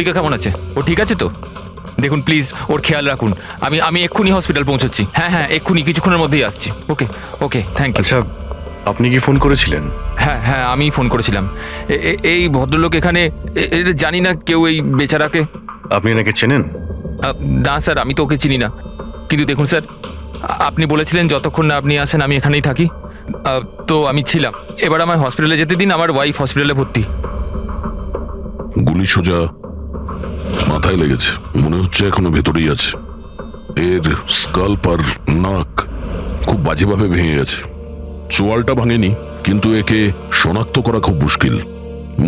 মল্লিকা কেমন আছে? ও ঠিক আছে তো? দেখুন প্লিজ ওর খেয়াল রাখুন। আমি এক্ষুনি হসপিটাল পৌঁছচ্ছি। হ্যাঁ এক্ষুনি কিছুক্ষণের মধ্যেই আসছি। ওকে ওকে, থ্যাংক ইউ। আচ্ছা, আপনি কি ফোন করেছিলেন? হ্যাঁ আমি ফোন করেছিলাম। এই ভদ্রলোক এখানে, জানি না কেউ এই বেচারাকে। আপনি এনাকে চেনেন? না স্যার, আমি তো ওকে চিনি না। কিন্তু দেখুন স্যার, আপনি বলেছিলেন যতক্ষণ না আপনি আসেন আমি এখানেই থাকি। তো আমি ছিলাম। এবার আমার হসপিটালে যেতে দিন, আমার ওয়াইফ হসপিটালে ভর্তি। গুলি সোজা মাথায় লেগেছে, মনে হচ্ছে এখনো ভেতরেই আছে। এর স্কাল্প আর নাক খুব বাজেভাবে ভেঙে গেছে। চোয়ালটা ভাঙেনি, কিন্তু একে শনাক্ত করা খুব মুশকিল।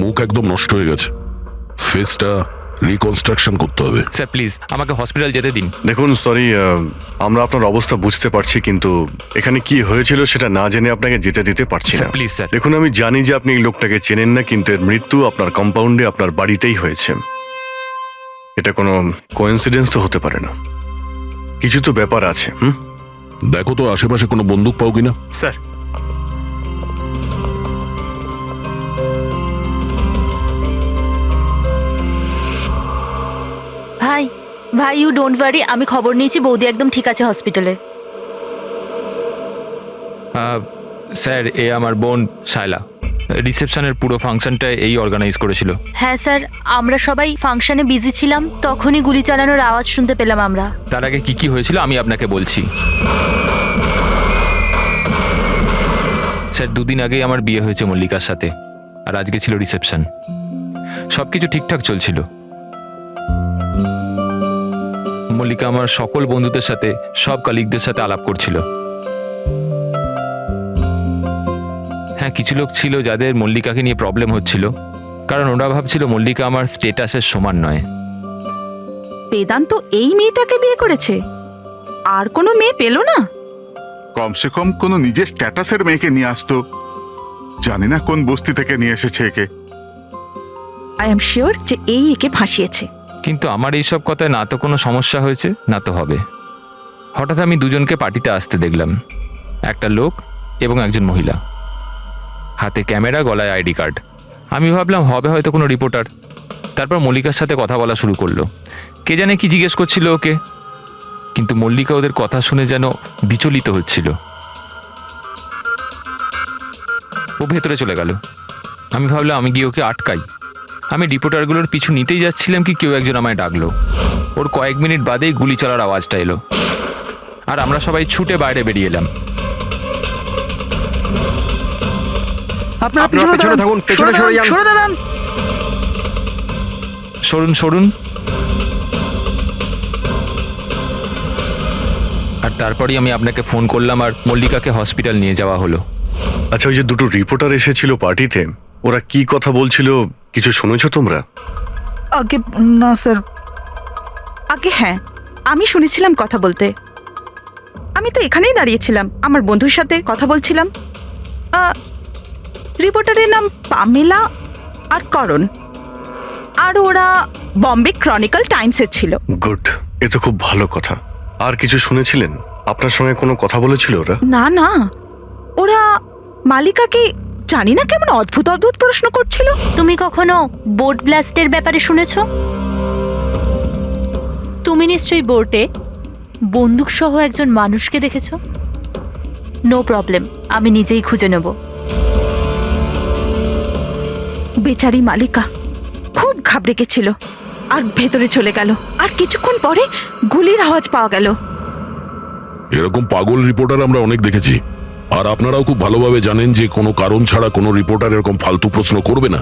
মুখ একদম নষ্ট হয়ে গেছে। ফেসটা রিকনস্ট্রাকশন করতে হবে। স্যার প্লিজ আমাকে হসপিটাল যেতে দিন। দেখুন, সরি, আমরা আপনার অবস্থা বুঝতে পারছি, কিন্তু এখানে কি হয়েছিল সেটা না জেনে আপনাকে যেতে দিতে পারছি না। Sir please sir. দেখুন, আমি জানি যে আপনি এই লোকটাকে চেনেন না, কিন্তু এর মৃত্যু আপনার কম্পাউন্ডে, আপনার বাড়িতেই হয়েছে। এটা কোনো কোইন্সিডেন্স তো হতে পারে না, কিছু তো ব্যাপার আছে। দেখো তো আশেপাশে কোনো বন্দুক পাও কিনা। স্যার, ভাই ইউ ডোন্ট ওয়ারি, আমি খবর নিয়েছি বৌদি একদম ঠিক আছে হসপিটালে। স্যার এ আমার বোন শায়লা। রিসেপশনের পুরো ফাংশনটা এই অর্গানাইজ করেছিল। হ্যাঁ স্যার, আমরা সবাই ফাংশনে বিজি ছিলাম, তখনই গুলি চালানোর আওয়াজ শুনতে পেলাম আমরা। তার আগে কি হয়েছিল আমি আপনাকে বলছি। স্যার 2 দিন আগেই আমার বিয়ে হয়েছে মল্লিকার সাথে, আর আজকে ছিল রিসেপশন। সবকিছু ঠিকঠাক চলছিল। মল্লিকা আমার সকল বন্ধুদের সাথে, সব কলিগদের সাথে আলাপ করছিল। হ্যাঁ, কিছু লোক ছিল যাদের মল্লিকাকে নিয়ে প্রবলেম হচ্ছিল, কারণ ওরা ভাবছিল মল্লিকা আমার স্টেটাসের সমান নয়। বেদান্ত এই মেয়েটাকে বিয়ে করেছে, আর কোনো মেয়ে পেল না? কমসে কম কোনো নিজের স্ট্যাটাসের মেয়েকে নিয়ে আসতো। জানি না কোন বস্তি থেকে নিয়ে এসেছে একে। আই এম শিওর যে এই একে ফাঁসিয়েছে। কিন্তু আমার এইসব কথায় না তো কোনো সমস্যা হয়েছে, না তো হবে। হঠাৎ আমি দুজনকে পার্টিতে আসতে দেখলাম, একটা লোক এবং একজন মহিলা, হাতে ক্যামেরা, গলায় আইডি কার্ড। আমি ভাবলাম হবে হয়তো কোনো রিপোর্টার। তারপর মল্লিকার সাথে কথা বলা শুরু করলো। কে জানে কি জিজ্ঞেস করছিল ওকে, কিন্তু মল্লিকা ওদের কথা শুনে যেন বিচলিত হচ্ছিল। ও ভেতরে চলে গেল। আমি ভাবলাম আমি গিয়ে ওকে আটকাই। আমি রিপোর্টারগুলোর পিছু নিতেই যাচ্ছিলাম কি কেউ একজন আমায় ডাকলো। ওর কয়েক মিনিট বাদেই গুলি চলার আওয়াজটা এলো, আর আমরা সবাই ছুটে বাইরে বেরিয়ে এলাম। আপনারা পিছনে থাকুন, পেছনে সরে দাঁড়ান। সরুন। আর তারপরেই আমি আপনাকে ফোন করলাম, আর মল্লিকাকে হসপিটাল নিয়ে যাওয়া হলো। আচ্ছা, ওই যে দুটো রিপোর্টার এসেছিল পার্টিতে, ওরা কি কথা বলছিল কিছু শুনেছো তোমরা? আগে না স্যার। আগে হ্যাঁ, আমি শুনেছিলাম কথা বলতে। আমি তো এখানেই দাঁড়িয়েছিলাম, আমার বন্ধুর সাথে কথা বলছিলাম। রিপোর্টারের নাম পামেলা আর করণ, আর ওরা বম্বে ক্রনিকল টাইমসের ছিল। গুড, এ তো খুব ভালো কথা। আর কিছু শুনেছিলেন? আপনার সঙ্গে কোনো কথা বলেছিল ওরা? না, ওরা মালিকাকে জানি না কেমন অদ্ভুত প্রশ্ন করছিল। তুমি কখনো বোট ব্লাস্টের ব্যাপারে শুনেছো? তুমি নিশ্চয়ই বোটে বন্দুক সহ একজন মানুষকে দেখেছো। নো প্রবলেম, আমি নিজেই খুঁজে নেব। বেচারি মালিকা খুব ঘাবড়ে গেছিল আর ভেতরে চলে গেল, আর কিছুক্ষণ পরে গুলির আওয়াজ পাওয়া গেল। এরকম পাগল রিপোর্টার আমরা অনেক দেখেছি, আর আপনারাও খুব ভালোভাবে জানেন যে কোনো কারণ ছাড়া কোনো রিপোর্টার এরকম ফালতু প্রশ্ন করবে না।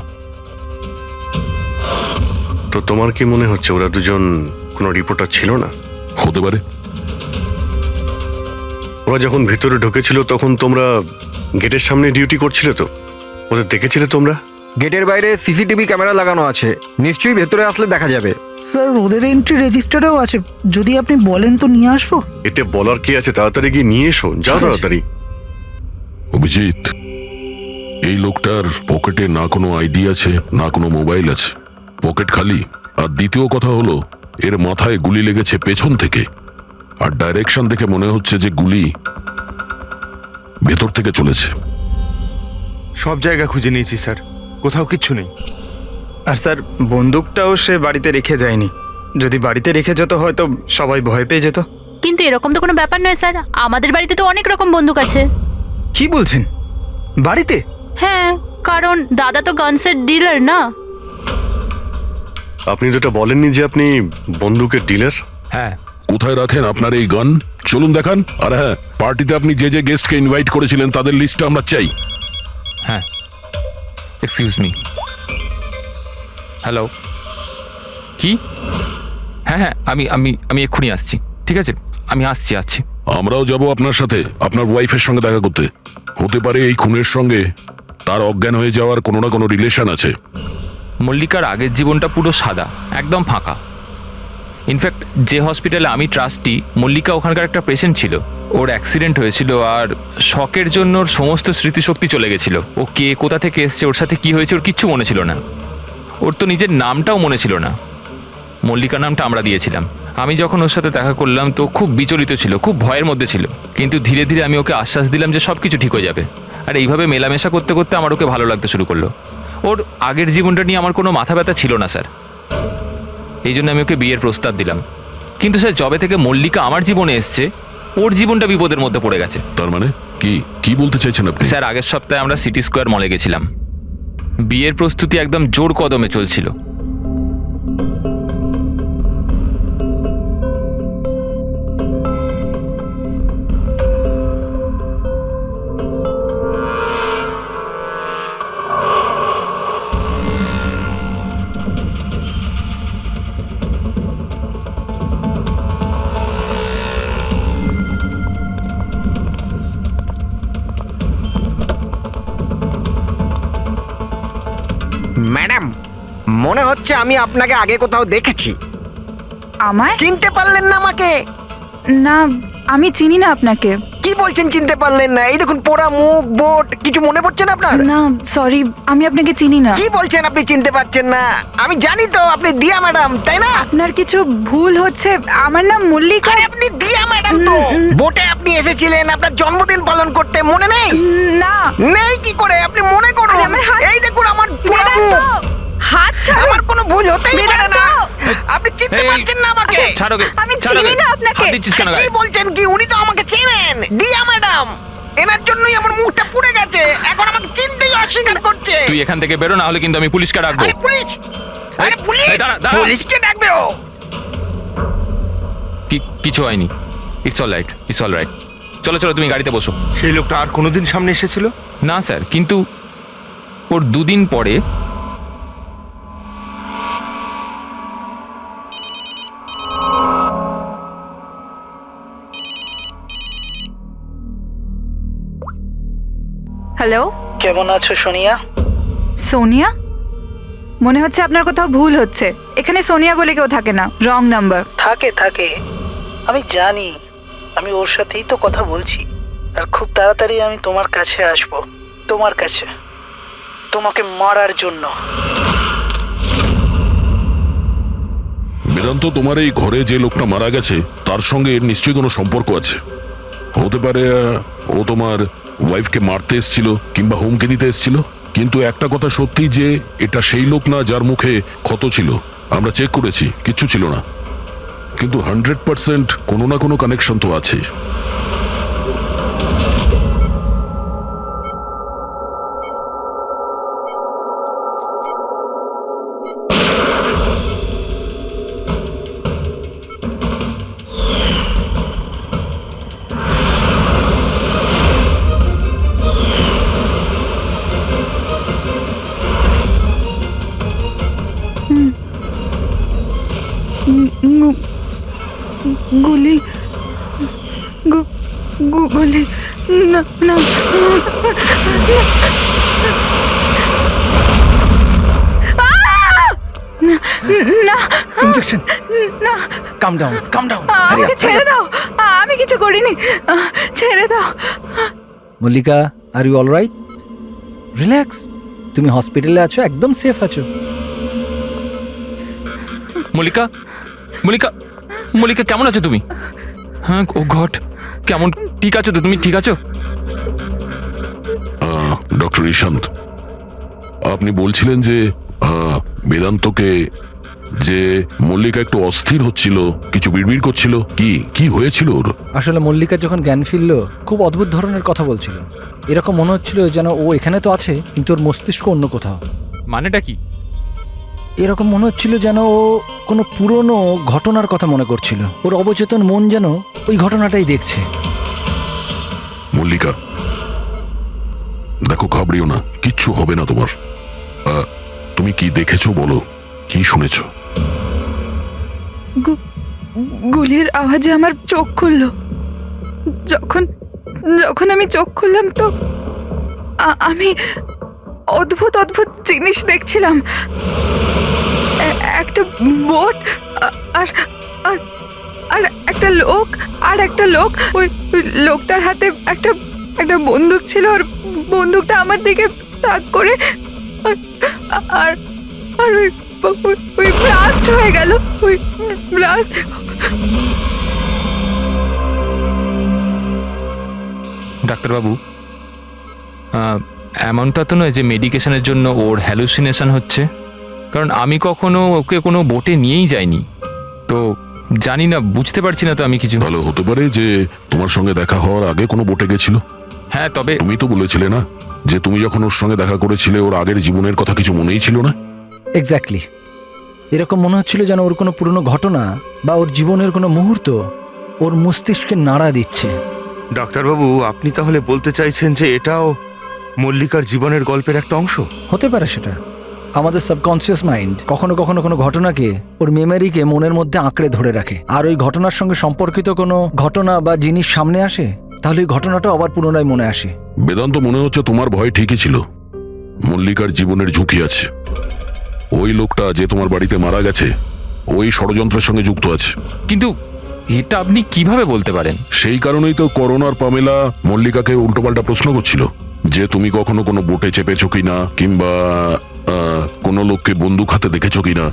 তো তোমার কি মনে হচ্ছে ওরা দুজন কোনো রিপোর্টার ছিল না? হতে পারে। ওরা যখন ভিতরে ঢুকেছিল তখন তোমরা গেটের সামনে ডিউটি করছিলে, তো ওদের দেখেছিলে তোমরা? গেটের বাইরে সিসিটিভি ক্যামেরা লাগানো আছে, নিশ্চয়ই ভেতরে আসলে দেখা যাবে। স্যার ওদের এন্ট্রি রেজিস্টারেও আছে, যদি আপনি বলেন তো নিয়ে আসবো। এতে বলার কি আছে, তাড়াতাড়ি গিয়ে নিয়ে এসো, যাও তাড়াতাড়ি। অভিজিৎ, এই লোকটার পকেটে না কোনো আইডি আছে, না কোনো মোবাইল আছে, পকেট খালি। আর দ্বিতীয় কথা হলো, এর মাথায় গুলি লেগেছে পেছন থেকে, আর ডাইরেকশন দেখে মনে হচ্ছে যে গুলি ভেতর থেকে চলেছে। সব জায়গা খুঁজে নিয়েছি স্যার, কোথাও কিচ্ছু নেই। আর স্যার বন্দুকটাও সে বাড়িতে রেখে যায়নি। যদি বাড়িতে রেখে যেত হয়তো সবাই ভয় পেয়ে যেত। কিন্তু এরকম তো কোনো ব্যাপার নয় স্যার, আমাদের বাড়িতে তো অনেক রকম বন্দুক আছে। কি বলছেন, বাড়িতে? হ্যাঁ, কারণ দাদা তো গানসের ডিলার না। আপনি যেটা বলেননি যে আপনি বন্দুকের ডিলার? হ্যাঁ, কোথায় রাখেন আপনার এই গান? চলুন দেখান। আর হ্যাঁ, পার্টিতে আপনি যে যে গেস্টকে ইনভাইট করেছিলেন তাদের লিস্টটা আমরা চাই। হ্যাঁ, এক্সকিউজ মি। হ্যালো, কি? হ্যাঁ হ্যাঁ, আমি আমি আমি এক্ষুনি আসছি। ঠিক আছে, আমি আসছি। আমরাও যাব আপনার সাথে আপনার ওয়াইফের সঙ্গে দেখা করতে। হতে পারে এই খুনের সঙ্গে তার অজ্ঞান হয়ে যাওয়ার কোনো না কোনো রিলেশন আছে। মল্লিকার আগের জীবনটা পুরো সাদা, একদম ফাঁকা। ইনফ্যাক্ট যে হসপিটালে আমি ট্রাস্টি, মল্লিকা ওখানকার একটা পেশেন্ট ছিল। ওর অ্যাক্সিডেন্ট হয়েছিল আর শকের জন্য ওর সমস্ত স্মৃতিশক্তি চলে গেছিল। ও কে, কোথা থেকে এসছে, ওর সাথে কি হয়েছে, ওর কিচ্ছু মনে ছিল না। ওর তো নিজের নামটাও মনে ছিল না। মল্লিকা নামটা আমরা দিয়েছিলাম। আমি যখন ওর সাথে দেখা করলাম তো খুব বিচলিত ছিল, খুব ভয়ের মধ্যে ছিল। কিন্তু ধীরে ধীরে আমি ওকে আশ্বাস দিলাম যে সব কিছু ঠিক হয়ে যাবে। আর এইভাবে মেলামেশা করতে করতে আমার ওকে ভালো লাগতে শুরু করলো। ওর আগের জীবনটা নিয়ে আমার কোনো মাথা ব্যথা ছিল না স্যার, এই জন্য আমি ওকে বিয়ের প্রস্তাব দিলাম। কিন্তু স্যার, যবে থেকে মল্লিকা আমার জীবনে এসছে, ওর জীবনটা বিপদের মধ্যে পড়ে গেছে। তার মানে কি বলতে চাইছেন আপনি? স্যার, আগের সপ্তাহে আমরা সিটি স্কোয়ার মলে গেছিলাম। বিয়ের প্রস্তুতি একদম জোর কদমে চলছিল। ম্যাডাম, মনে হচ্ছে আমি আপনাকে আগে কোথাও দেখেছি। আমায়? চিনতে পারলেন না আমাকে? না, আমি চিনি না আপনাকে। কি বলছেন চিনতে পারলেন না? এই দেখুন পোড়া মুখ, বোট, কিছু মনে পড়ছে না আপনার? না সরি, আমি আপনাকে চিনি না। কি বলছেন আপনি চিনতে পারছেন না? আমি জানি তো আপনি দিয়া ম্যাডাম, তাই না? আপনার কিছু ভুল হচ্ছে। আমার নাম মল্লিকা। আরে আপনি দিয়া ম্যাডাম তো। বোটে আপনি এসেছিলেন আপনার জন্মদিন পালন করতে, মনে নেই? না। নেই কি করে? আপনি মনে করুন। আরে আমার হাত- এই দেখুন আমার পোড়া মুখ। হাত ছাড়ো। আমার কোনো ভুল হতেই পারে না। বেদান্ত! আপনি চিনতে এই, পারছেন না আমাকে? ছাড়ো গে, আমি ছাড়ো চিনি গে। না আপনাকে। হাত দিচ্ছিস কেন কি গায়ে? বলছেন কি? উনি তো আমাকে চেনেন, দিয়া ম্যাডাম। এনার জন্যই আমার মুখটা পুড়ে গেছে, এখন আমাকে চিনতেই অস্বীকার করছে। তুই এখান থেকে বেরো, না হলে কিন্তু আমি পুলিশকে ডাকবো। আরে পুলিশ! আরে পুলিশ! এই, দাঁড়া, দাঁড়া। পুলিশকে ডাকবে ও। কিছু হয়নি। It's all right. চলো তুমি গাড়িতে বসো। সেই লোকটা আর কোনোদিন সামনে এসেছিল? না স্যার, কিন্তু ওর দুদিন পরে হ্যালো, কেমন আছো সোনিয়া? সোনিয়া? মনে হচ্ছে আপনার কোথাও ভুল হচ্ছে। এখানে সোনিয়া বলে কেউ থাকে না, রং নাম্বার। থাকে, আমি জানি। আমি ওর সাথেই তো কথা বলছি। আর খুব তাড়াতাড়ি আমি তোমার কাছে আসব, তোমার কাছে, তোমাকে মারার জন্য। বেদান্ত, তোমার এই ঘরে যে লোকটা মারা গেছে তার সঙ্গে এর নিশ্চয়ই কোনো সম্পর্ক আছে। হতে পারে ও তোমার ওয়াইফকে মারতে এসেছিল কিংবা হুমকি দিতে এসেছিল। কিন্তু একটা কথা সত্যি যে এটা সেই লোক না যার মুখে ক্ষত ছিল। আমরা চেক করেছি, কিচ্ছু ছিল না। কিন্তু 100% কোনো না কোনো কানেকশন তো আছে। গুলি, গুলি, না না। না, ইনজেকশন। না, কাম ডাউন। আমাকে ছেড়ে দাও। আমি কিছু করিনি, ছেড়ে দাও। মল্লিকা, আর ইউ অলরাইট? রিল্যাক্স, তুমি হসপিটালে আছো, একদম সেফ আছো। মল্লিকা কেমন আছো তুমি? হ্যাঁ, ও গড, কেমন? ঠিক আছো তো তুমি? ঠিক আছো? ডক্টর ইশান্ত, আপনি বলছিলেন যে বেদান্তকে যে মল্লিকা একটু অস্থির হচ্ছিল, কিছু বিড়বিড় করছিল, কি হয়েছিল ওর? আসলে মল্লিকা যখন জ্ঞান ফিরল খুব অদ্ভুত ধরনের কথা বলছিল। এরকম মনে হচ্ছিল যেন ও এখানে তো আছে কিন্তু ওর মস্তিষ্ক অন্য কোথাও। মানেটা কি? এরকম মনে হচ্ছিল যেন ও কোনো পুরনো ঘটনার কথা মনে করছিল। ওর অবচেতন মন যেন ওই ঘটনাটাই দেখছে। মল্লিকা, দেখো, ঘাবড়িও না, কিচ্ছু হবে না তোমার। তুমি কি দেখেছো বলো, কি শুনেছো? গুলির আওয়াজে আমার চোখ খুলল। যখন আমি চোখ খুললাম তো আমি অদ্ভুত অদ্ভুত জিনিস দেখছিলাম। একটা বোট আর আর আর একটা লোক ওই লোকটার হাতে একটা বন্দুক ছিল। আর বন্দুকটা আমার দিকে তাক করে আর আর ওই ব্লাস্ট হয়ে গেল। ওই ব্লাস্ট। ডাক্তারবাবু, এমনটা তো নয় যে মেডিকেশনের জন্য ওর হ্যালুসিনেশন হচ্ছে? কারণ আমি কখনো ওকে কোনো বোটে নিয়েই যাইনি, তো জানি না, বুঝতে পারছি না তো আমি কিছু। ভালো হতে পারে যে তোমার সঙ্গে দেখা হওয়ার আগে কোনো বোটে গেছিল। হ্যাঁ, তবে তুমি তো বলেছিলে না যে তুমি যখন ওর সঙ্গে দেখা করেছিলে ওর আগের জীবনের কথা কিছু মনেই ছিল না? এক্স্যাক্টলি। এরকম মনে হচ্ছিল যেন ওর কোনো পুরনো ঘটনা বা ওর জীবনের কোনো মুহূর্ত ওর মস্তিষ্কে নাড়া দিচ্ছে। ডাক্তারবাবু, আপনি তাহলে বলতে চাইছেন যে এটাও মল্লিকার জীবনের গল্পের একটা অংশ? হতে পারে সেটা। আমাদের সাবকনসিয়াস মাইন্ড কখনো কখনো কোনো ঘটনাকে, ওর মেমোরিকে মনের মধ্যে আঁকড়ে ধরে রাখে। আর ওই ঘটনার সঙ্গে সম্পর্কিত কোনো ঘটনা বা জিনিস সামনে আসে, তাহলে ওই ঘটনাটা আবার পুনরায় মনে আসে। বেদান্ত, মনে হচ্ছে তোমার ভয় ঠিকই ছিল। মল্লিকার জীবনের ঝুঁকি আছে। ওই লোকটা যে তোমার বাড়িতে মারা গেছে ওই ষড়যন্ত্রের সঙ্গে যুক্ত আছে। কিন্তু এটা আপনি কিভাবে বলতে পারেন? সেই কারণেই তো করোনার পামেলা মল্লিকাকে উল্টোপাল্টা প্রশ্ন করছিল যে তুমি কখনো কোনো বোটে চেপেছো কিনা, কিংবা কোনো লোককে বন্দুক হাতে দেখেছো কিনা।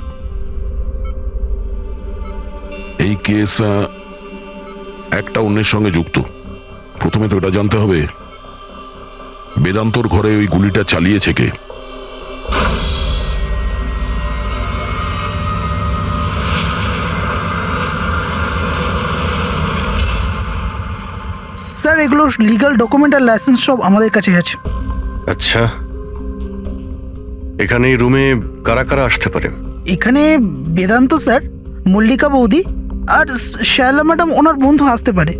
এই কেস একটা অন্যের সঙ্গে যুক্ত। প্রথমে তো এটা জানতে হবে বেদান্তর ঘরে ওই গুলিটা চালিয়েছে কে। স্যার, এগুলো লিগ্যাল ডকুমেন্ট আর লাইসেন্স সব আমাদের কাছে আছে। আচ্ছা, এখানে এই রুমে কারা কারা আসতে পারে? এখানে বেদান্ত স্যার, মল্লিকা বৌদি আর শায়লা ম্যাডাম ওনার বন্ধু আসতে পারে।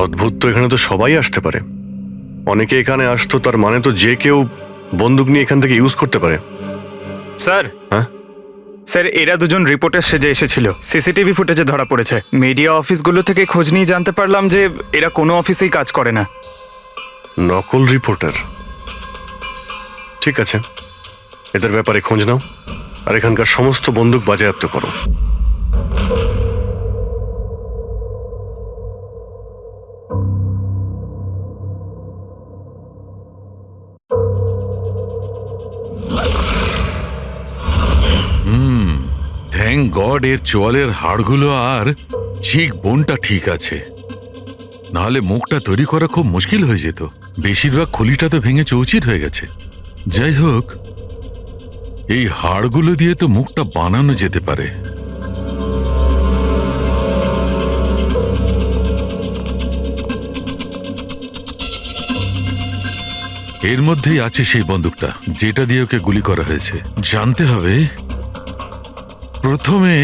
অদ্ভুত তো, এখানে তো সবাই আসতে পারে। অনেকে এখানে আসতো, তার মানে তো যে কেউ বন্দুক নিয়ে এখান থেকে ইউজ করতে পারে। স্যার, হ্যাঁ স্যার, এরা দুজন রিপোর্টার সেজে এসেছিল। সিসিটিভি ফুটেজে ধরা পড়েছে। মিডিয়া অফিসগুলো থেকে খোঁজ নিয়ে জানতে পারলাম যে এরা কোনো অফিসেই কাজ করে না। নকল রিপোর্টার? ঠিক আছে, এদের ব্যাপারে খোঁজ নাও আর এখানকার সমস্ত বন্দুক বাজেয়াপ্ত করো। থ্যাংক গড এর চোয়ালের হাড়গুলো আর চিক বোনটা ঠিক আছে, নাহলে মুখটা তৈরি করা খুব মুশকিল হয়ে যেত। বেশিরভাগ খুলিটা তো ভেঙে চৌচির হয়ে গেছে। যাই হোক, এই হাড়গুলো দিয়ে তো মুখটা বানানো যেতে পারে। এর মধ্যেই আছে সেই বন্দুকটা যেটা দিয়ে ওকে গুলি করা হয়েছে। জানতে হবে প্রথমে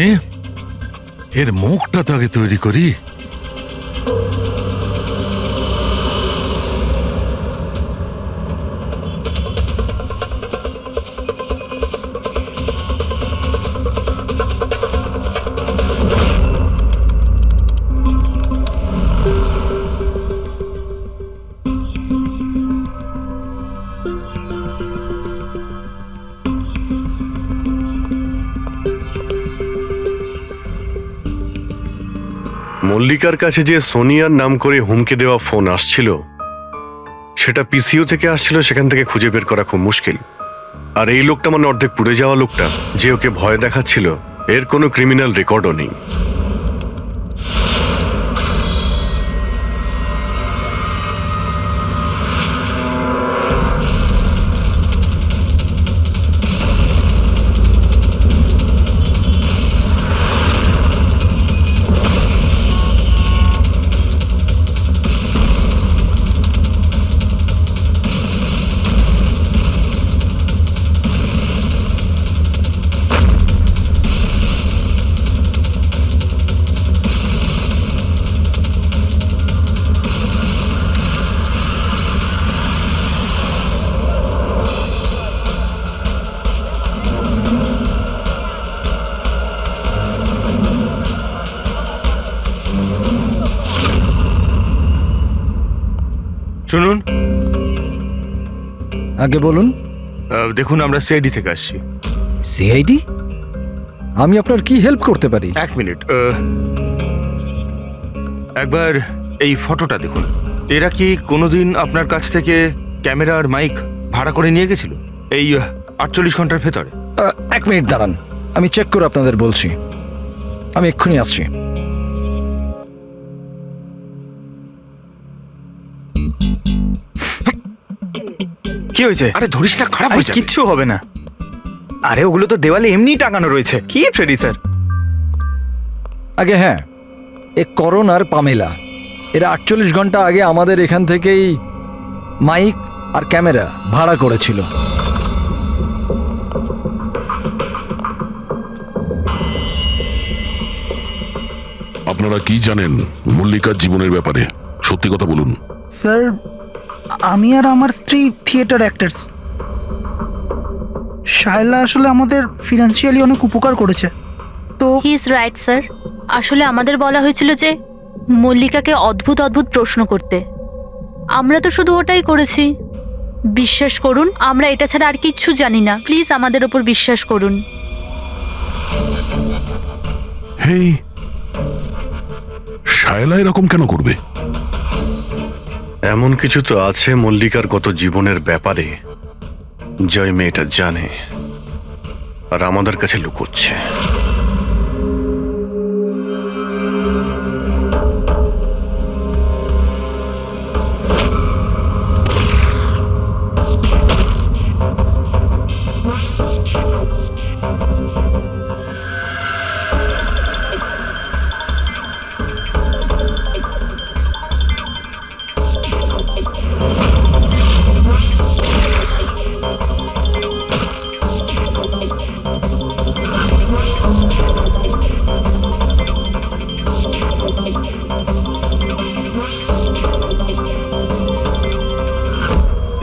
এর মুখটা তো আগে তৈরি করি। মল্লিকার কাছে যে সোনিয়ার নাম করে হুমকি দেওয়া ফোন আসছিল সেটা পিসিও থেকে আসছিল, সেখান থেকে খুঁজে বের করা খুব মুশকিল। আর এই লোকটা মানে অর্ধেক পুড়ে যাওয়া লোকটা যে ওকে ভয় দেখাচ্ছিল, এর কোনো ক্রিমিনাল রেকর্ডও নেই। আগে বলুন। দেখুন, আমরা সিআইডি থেকে আসছি। সিআইডি? আমি আপনার কি হেল্প করতে পারি? এক মিনিট, একবার এই ফটোটা দেখুন। এরা কি কোনোদিন আপনার কাছ থেকে ক্যামেরা আর মাইক ভাড়া করে নিয়ে গেছিল এই 48 ঘন্টার ভেতরে? এক মিনিট দাঁড়ান, আমি চেক করে আপনাদের বলছি। আমি এক্ষুনি আসছি। কি হয়েছে? আরে ধরিস না, খারাপ হয়ে যাবে। কিচ্ছু হবে না। আরে ওগুলো তো দেওয়ালে এমনিই টাঙানো রয়েছে। কি ফ্রেডি স্যার? আগে হ্যাঁ, এ করণ আর পামেলা, এরা 48 ঘন্টা আগে আমাদের এখান থেকেই মাইক আর ক্যামেরা ভাড়া করেছিল। আপনারা কি জানেন মল্লিকার জীবনের ব্যাপারে? সত্যি কথা বলুন। স্যার, আমি আর আমার স্ত্রী থিয়েটার অ্যাক্টার্স। শায়লা আসলে আমাদের ফিনান্সিয়ালি অনেক উপকার করেছে। তো হি ইজ রাইট স্যার। আসলে আমাদের বলা হয়েছিল যে মল্লিকাকে অদ্ভুত অদ্ভুত প্রশ্ন করতে। আমরা তো শুধু ওটাই করেছি। বিশ্বাস করুন, আমরা এটা ছাড়া আর কিচ্ছু জানি না। প্লিজ আমাদের ওপর বিশ্বাস করুন। হেই, শায়লা এরকম কেন করবে? এমন কিছু তো আছে মল্লিকার গত জীবনের ব্যাপারে যে ওই মেয়েটা জানে আর আমাদের কাছে লুকোচ্ছে।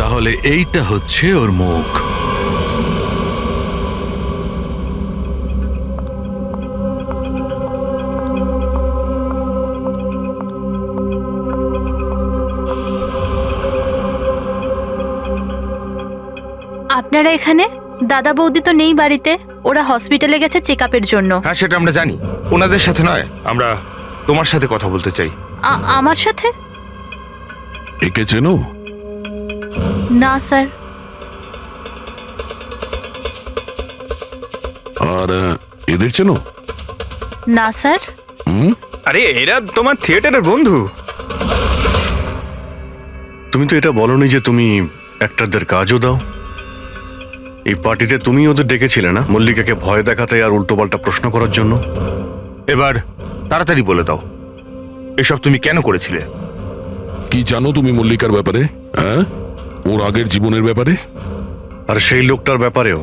তাহলে এইটা হচ্ছে ওর মুখ। আপনারা এখানে? দাদা বৌদি তো নেই বাড়িতে, ওরা হসপিটালে গেছে চেক আপের জন্য। হ্যাঁ, সেটা আমরা জানি। ওনাদের সাথে নয়, আমরা তোমার সাথে কথা বলতে চাই। আমার সাথে? একে চেনো? না স্যার। আর এদের চেনো? না স্যার। আরে এরা তোমার থিয়েটারের বন্ধু। তুমি তো এটা বলনি যে তুমি অ্যাক্টরদের কাজও দাও। এই পার্টিতে তুমি ওদের ডেকেছিলে না মল্লিকাকে ভয় দেখাতে আর উল্টোপাল্টা প্রশ্ন করার জন্য? এবার তাড়াতাড়ি বলে দাও, এসব তুমি কেন করেছিলে? কি জানো তুমি মল্লিকার ব্যাপারে? হ্যাঁ, ওর আগের জীবনের ব্যাপারে? আর সেই লোকটার ব্যাপারেও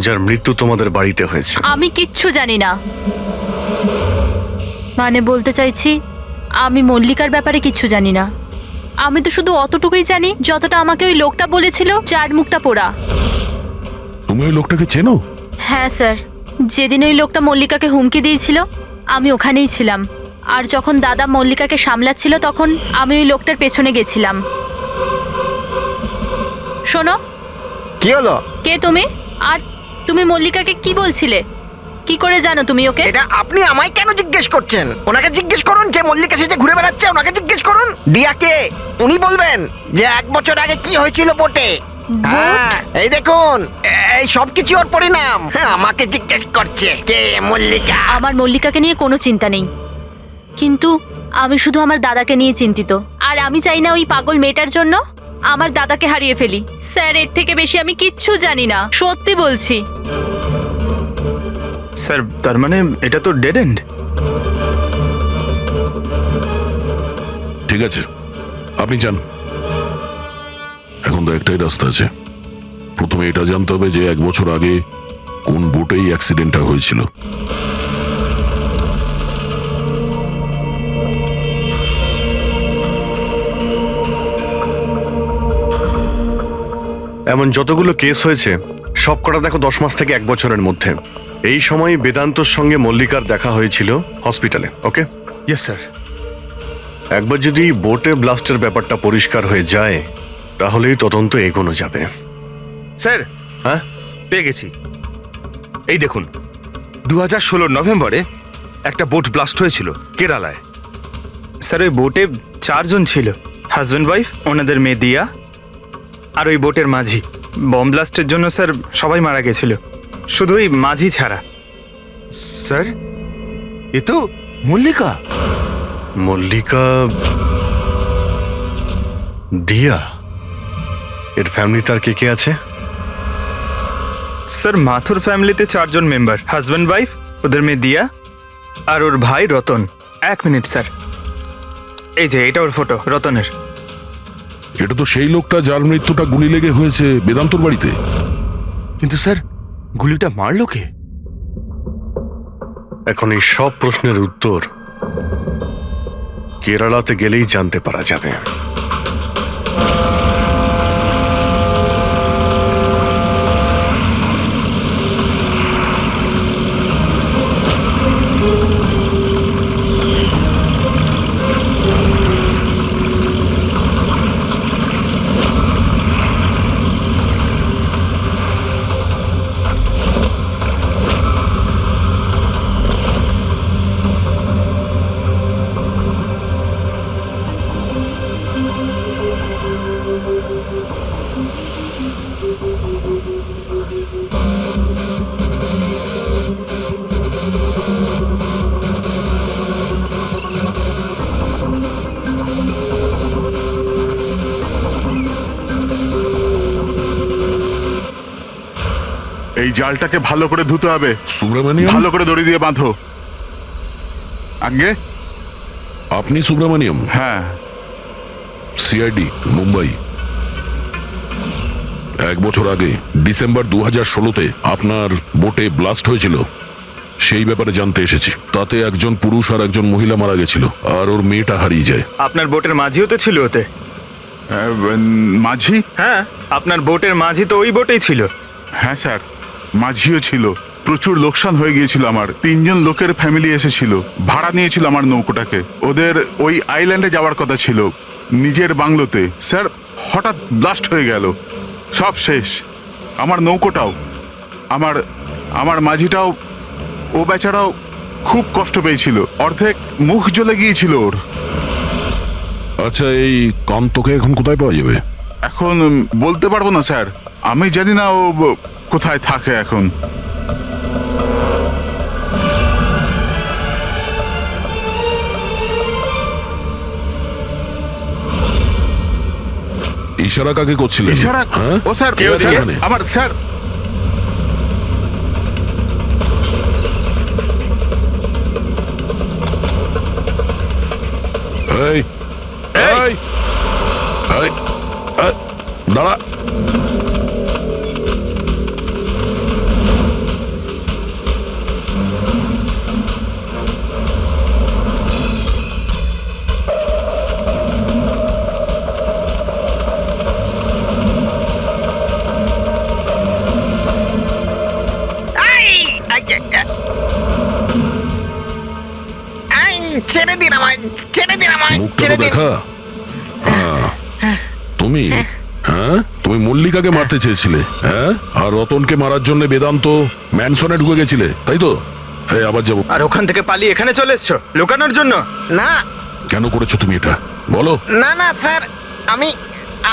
যার মৃত্যু তোমাদের বাড়িতে হয়েছে? আমি কিচ্ছু জানি না। মানে বলতে চাইছি, আমি মল্লিকার ব্যাপারে কিচ্ছু জানি না। আমি তো শুধু অতটুকুই জানি যতটা আমাকে ওই লোকটা বলেছিল, যার মুখটা পোড়া। তুমি ওই লোকটাকে চেনো? হ্যাঁ স্যার, যেদিন ওই লোকটা মল্লিকাকে হুমকি দিয়েছিল আমি ওখানেই ছিলাম। আর যখন দাদা মল্লিকাকে সামলাচ্ছিল তখন আমি ওই লোকটার পেছনে গেছিলাম। শোনো। কি হলো? কে তুমি? আর তুমি মল্লিকাকে কি বলছিলে? কি করে জানো তুমি ওকে? এটা আপনি আমায় কেন জিজ্ঞেস করছেন? ওনাকে জিজ্ঞেস করুন যে মল্লিকা সেজে ঘুরে বেড়াচ্ছে, ওনাকে জিজ্ঞেস করুন। দিয়াকে উনি বলবেন যে 1 বছর আগে কি হয়েছিল বোটে। হ্যাঁ, এই দেখুন, এই সব কিছু ওর পরিণাম। হ্যাঁ, আমাকে জিজ্ঞেস করছে কে মল্লিকা। আমার মল্লিকাকে নিয়ে কোনো চিন্তা নেই, কিন্তু আমি শুধু আমার দাদাকে নিয়ে চিন্তিত। আর আমি চাই না ওই পাগল মেয়েটার জন্য আমার দাদাকে হারিয়ে ফেলি। স্যার, এর থেকে বেশি আমি কিচ্ছু জানি না, সত্যি বলছি। স্যার, তার মানে এটা তো ডেড এন্ড। ঠিক আছে, আপনি যান। এখন তো একটাই রাস্তা আছে। প্রথমে এটা জানতে হবে যে 1 বছর আগে কোন বোটেই অ্যাক্সিডেন্টটা হয়েছিল। এমন যতগুলো কেস হয়েছে সব কটা দেখো 10 মাস থেকে 1 বছরের মধ্যে। এই সময় বেদান্তর সঙ্গে মল্লিকার দেখা হয়েছিল হসপিটালে। ওকে? Yes sir. একবার যদি বোটে ব্লাস্টের ব্যাপারটা পরিষ্কার হয়ে যায় তাহলেই তদন্ত এগোনো যাবে। স্যার হ্যাঁ পেয়ে গেছি। এই দেখুন, 2016 নভেম্বরে একটা বোট ব্লাস্ট হয়েছিল কেরালায়। স্যার ওই বোটে 4 জন ছিল, হাজব্যান্ড ওয়াইফ, ওনাদের মেয়ে দিয়া, আর ওই বোটের মাঝি। বম ব্লাস্টের জন্য স্যার সবাই মারা গেছিল, শুধু ওই মাঝি ছাড়া। স্যার এ তো মল্লিকা। মল্লিকা, দিয়া, এর ফ্যামিলি তার কে কে আছে? স্যার মাথুর ফ্যামিলিতে 4 জন মেম্বার, হাজব্যান্ড ওয়াইফ, ওদের মেয়ে দিয়া, আর ওর ভাই রতন। 1 মিনিট স্যার, এই যে এটা ওর ফটো, রতনের। এটা তো সেই লোকটা যার মৃত্যুটা গুলি লেগে হয়েছে বেদান্তর বাড়িতে। কিন্তু স্যার গুলিটা মারলো কে? এখন এই সব প্রশ্নের উত্তর কেরালাতে গেলেই জানতে পারা যাবে। এই জালটাকে ভালো করে ধুতে হবে। সুব্রমণিয়ম, ভালো করে দড়ি দিয়ে বাঁধো। আগে আপনি সুব্রমণিয়ম? হ্যাঁ। সিআইডি মুম্বাই। 1 বছর আগে ডিসেম্বর 2016-তে আপনার বোটে ব্লাস্ট হয়েছিল, সেই ব্যাপারে জানতে এসেছি। তাতে একজন পুরুষ আর একজন মহিলা মারা গেছিল, আর ওর মেয়েটা হারিয়ে যায়। আপনার বোটের মাঝিও তো ছিল ওতে। মাঝি? হ্যাঁ, আপনার বোটের মাঝি তো ওই বোটেই ছিল। হ্যাঁ স্যার, মাঝিও ছিল। প্রচুর লোকসান হয়ে গিয়েছিল আমার। 3 জন লোকের ফ্যামিলি এসেছিল, ভাড়া নিয়েছিল আমার নৌকোটাকে। ওদের ওই আইল্যান্ডে যাওয়ার কথা ছিল, নিজের বাংলোতে। স্যার হঠাৎ ব্লাস্ট হয়ে গেল, সব শেষ। আমার নৌকোটাও, আমার মাঝিটাও, ও বেচারাও খুব কষ্ট পেয়েছিল। অর্ধেক মুখ জ্বলে গিয়েছিল ওর। আচ্ছা, এই কান্তকে এখন কোথায় পাওয়া যাবে? এখন বলতে পারবো না স্যার, আমি জানি না ও কোথায় থাকে এখন। ইশারা কাকে করছিলেন? ইশারা? হ্যাঁ? ও স্যার, কে স্যার, এখানে? আমার স্যার। এই এই এই, দাঁড়া। ছেড়ে দিন আমায়, ছেড়ে দিন আমায়, মুখটা ছেড়ে তো দিন। দেখা। তুমি, হ্যাঁ, তুমি মল্লিকাকে মারতে চেয়েছিলে, হ্যাঁ, আর রতনকে মারার জন্য বেদান্ত ম্যানসনে ঢুকে গেছিলে, তাই তো? এই আবার যাবো। আর ওখান থেকে পালিয়ে এখানে চলে এসছো লুকানোর জন্য? না কেন করেছো তুমি এটা, বলো? না না স্যার,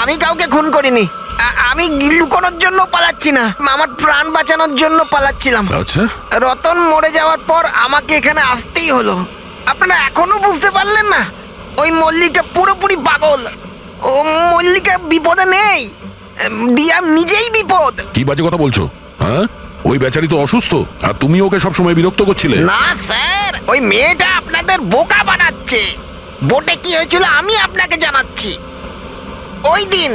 আমি কাউকে খুন করিনি। আমি লুকানোর জন্য পালাচ্ছি না, আমার প্রাণ বাঁচানোর জন্য পালাচ্ছিলাম। আচ্ছা, রতন মরে যাওয়ার পর আমাকে এখানে আসতেই হলো। আপনারা এখনো বুঝতে পারলেন না? ওই মল্লিকা পুরোপুরি পাগল। ও মল্লিকা বিপদে নেই, দিয়া নিজেই বিপদ। কি বাজে কথা বলছো? হ্যাঁ, ওই বেচারি তো অসুস্থ, আর তুমি ওকে সবসময় বিরক্ত করছিলে। না স্যার, ওই মেয়েটা আপনাদের বোকা বানাচ্ছে। বোটে কি হয়েছিল আমি আপনাকে জানাচ্ছি। ওই দিন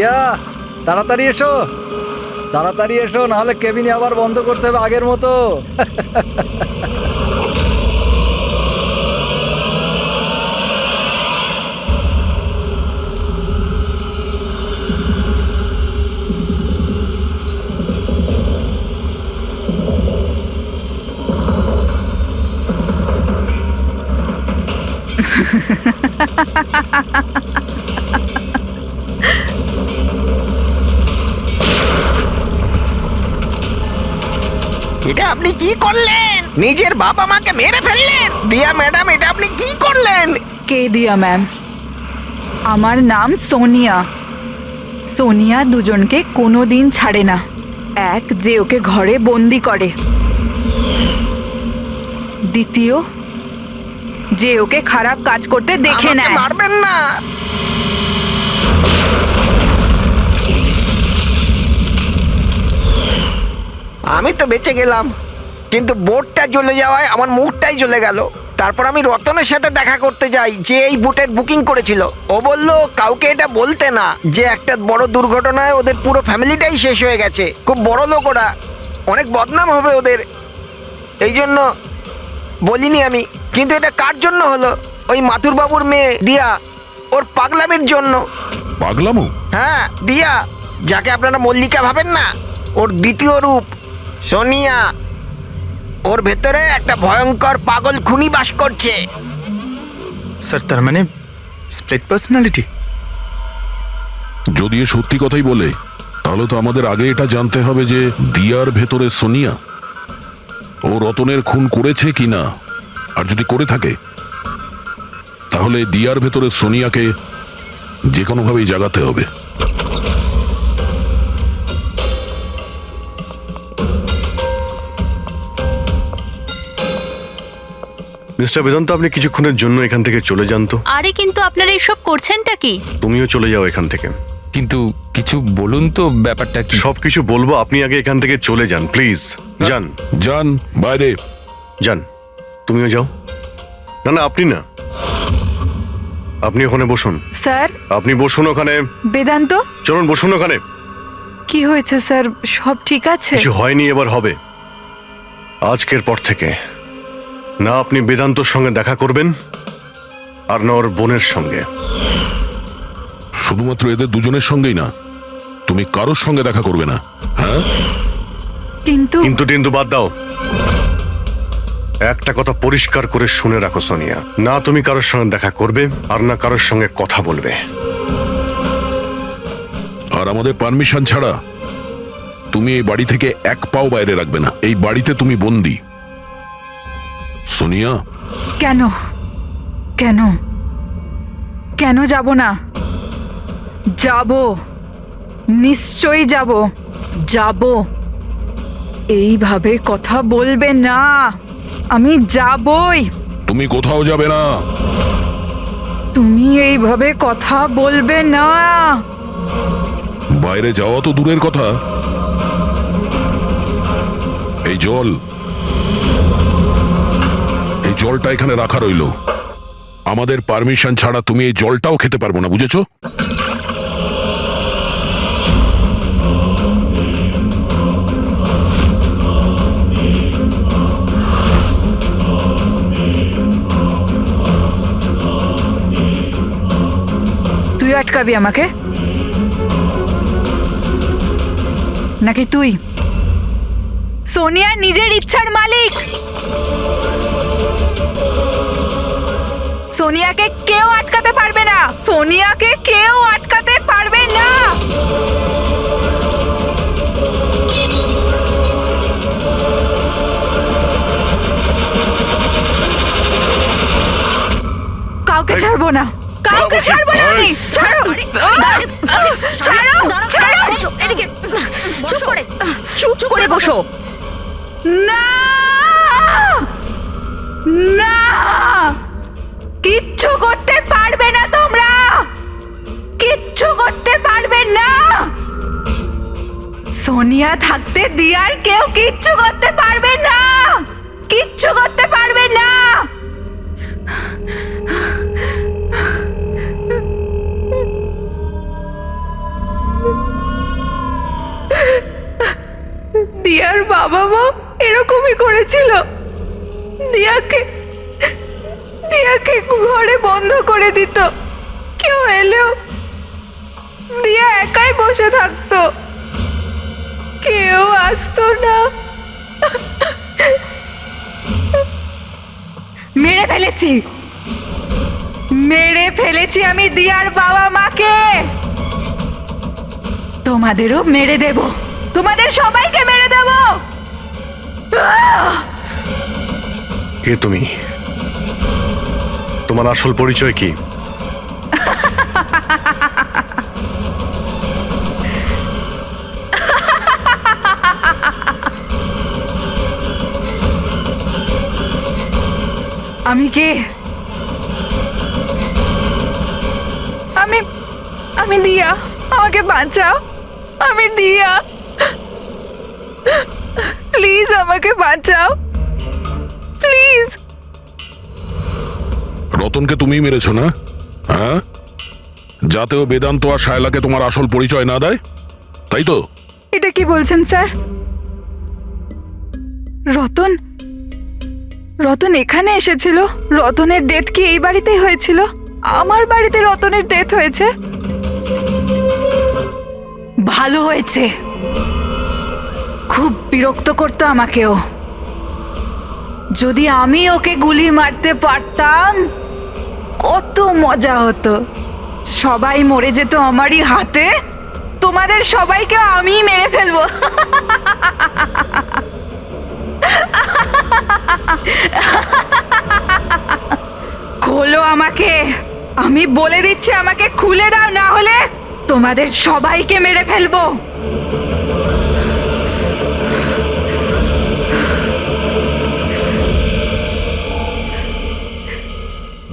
দিয়া তাড়াতাড়ি এসো, তাড়াতাড়ি এসো, নাহলে কেবিনে আবার বন্ধ করতে হবে আগের মতো। এটা আপনি কি করলেন? নিজের বাবা মাকে মেরে ফেললেন। দিয়া ম্যাডাম, এটা আপনি কি করলেন? কে দিয়া ম্যাম? আমার নাম সোনিয়া। সোনিয়া দুজনকে কোনোদিন ছাড়ে না। এক, যে ওকে ঘরে বন্দি করে। দ্বিতীয়, যে ওকে খারাপ কাজ করতে দেখে আমাকে নেয়। মারবেন না। আমি তো বেঁচে গেলাম, কিন্তু বোটটা জ্বলে যাওয়ায় আমার মুখটাই জ্বলে গেল। তারপর আমি রতনের সাথে দেখা করতে যাই, যে এই বোটের বুকিং করেছিল। ও বলল কাউকে এটা বলতে না, যে একটা বড় দুর্ঘটনায় ওদের পুরো ফ্যামিলিটাই শেষ হয়ে গেছে। খুব বড় লোক ওরা, অনেক বদনাম হবে ওদের, এই জন্য বলিনি আমি। কিন্তু এটা কার জন্য হলো? ওই মাথুর বাবুর মেয়ে দিয়া, ওর পাগলামির জন্য। পাগলামো? হ্যাঁ, দিয়া, যাকে আপনারা মল্লিকা ভাবেন না, ওর দ্বিতীয় রূপ সোনিয়া। ওর ভেতরে একটা ভয়ঙ্কর পাগল খুনি বাস করছে। স্যার, তার মানে স্প্লিট পার্সোনালিটি? যদি এ সত্যি কথাই বলে, তাহলে তো আমাদের আগে এটা জানতে হবে যে দিয়ার ভেতরে সোনিয়া ও রতনের খুন করেছে কিনা। আর যদি করে থাকে, তাহলে দিয়ার ভেতরে সোনিয়াকে যে কোনোভাবেই জাগাতে হবে। মিস্টার বেদান্ত, আপনি কিছুক্ষণের জন্য এখান থেকে চলে যান তো। আরে কিন্তু আপনারা এইসব করছেনটা কি? তুমিও চলে যাও এখান থেকে। কিন্তু কিছু বলুন তো, ব্যাপারটা কি? সবকিছু বলবো, আপনি আগে এখান থেকে চলে যান প্লিজ। যান যান বাইরে। যান, তুমিও যাও। না না, আপনি না, আপনি ওখানে বসুন। স্যার, আপনি বসুন ওখানে। বেদান্ত, চলুন বসুন ওখানে। কি হয়েছে স্যার? সব ঠিক আছে? কিছু হয়নি, এবার হবে। আজকের পর থেকে না আপনি বেদান্তর সঙ্গে দেখা করবেন, আর না ওর বোনের সঙ্গে। শুধুমাত্র এদের দুজনের সঙ্গেই না, তুমি কারোর সঙ্গে দেখা করবে না। হ্যাঁ, কিন্তু কিন্তু বাদ দাও। একটা কথা পরিষ্কার করে শুনে রাখো সোনিয়া, না তুমি কারোর সঙ্গে দেখা করবে, আর না কারোর সঙ্গে কথা বলবে। আর আমাদের পারমিশন ছাড়া তুমি এই বাড়ি থেকে এক পাও বাইরে রাখবে না। এই বাড়িতে তুমি বন্দি। সোনিয়া। কেন কেন কেন যাব না? যাব, নিশ্চয়ই যাব। যাব। এইভাবে কথা বলবে না, আমি যাবই। তুমি কোথাও যাবে না। তুমি এইভাবে কথা বলবে না। বাইরে যাওয়া তো দূরের কথা, এই জলটা এখানে রাখা রইল। আমাদের পারমিশন ছাড়া তুমি এই জলটাও খেতে পারবো না, বুঝেছো? তুই আটকাবি আমাকে, নাকি তুই? সোনিয়া নিজের ইচ্ছার মালিক। সোনিয়াকে কেউ আটকাতে পারবে না। সোনিয়াকে কেউ আটকাতে পারবে না। কাউকে ছাড়বো না, কাউকে ছাড়বো না আমি। ছাড়ো, ছাড়ো, ছাড়ো। এদিকে চুপ করে, চুপ করে বসো। না, না, কিচ্ছু করতে পারবে না তোমরা, কিচ্ছু করতে পারবে না। সোনিয়া থাকতে দিয়ার কেউ কিচ্ছু করতে পারবে না, কিচ্ছু করতে পারবে না। বাবা মা এরকমই করেছিল। দিয়াকে ঘরে বন্ধ করে দিত, কেউ এলেও দিয়া একাই বসে থাকতো, কেউ আসতো না। মেরে ফেলেছি আমি দিয়ার বাবা মাকে। তোমাদেরও মেরে দেব, তোমাদের সবাইকে মেরে দেব। কে তুমি? তোমার আসল পরিচয় কি? আমি কে? আমি দিয়া, আমাকে বাঁচাও। আমি দিয়া, প্লিজ আমাকে বাঁচাও, প্লিজ। রতনকে তুমি মেরেছো না? হ্যাঁ, যাতে ও বেদান্ত আর শায়লাকে তোমার আসল পরিচয় না দেয়, তাই তো? এটা কি বলছেন স্যার? রতন এখানে এসেছিল? রতনের ডেথ কি এই বাড়িতেই হয়েছিল? আমার বাড়িতে রতনের ডেথ হয়েছে? ভালো হয়েছে, খুব বিরক্ত করতো আমাকেও। যদি আমি ওকে গুলি মারতে পারতাম কত মজা হতো। সবাই মরে যেত আমারই হাতে, তোমাদের সবাইকে আমি মেরে ফেলবো। খোলো আমাকে, আমি বলে দিচ্ছি, আমাকে খুলে দাও, না হলে তোমাদের সবাইকে মেরে ফেলবো।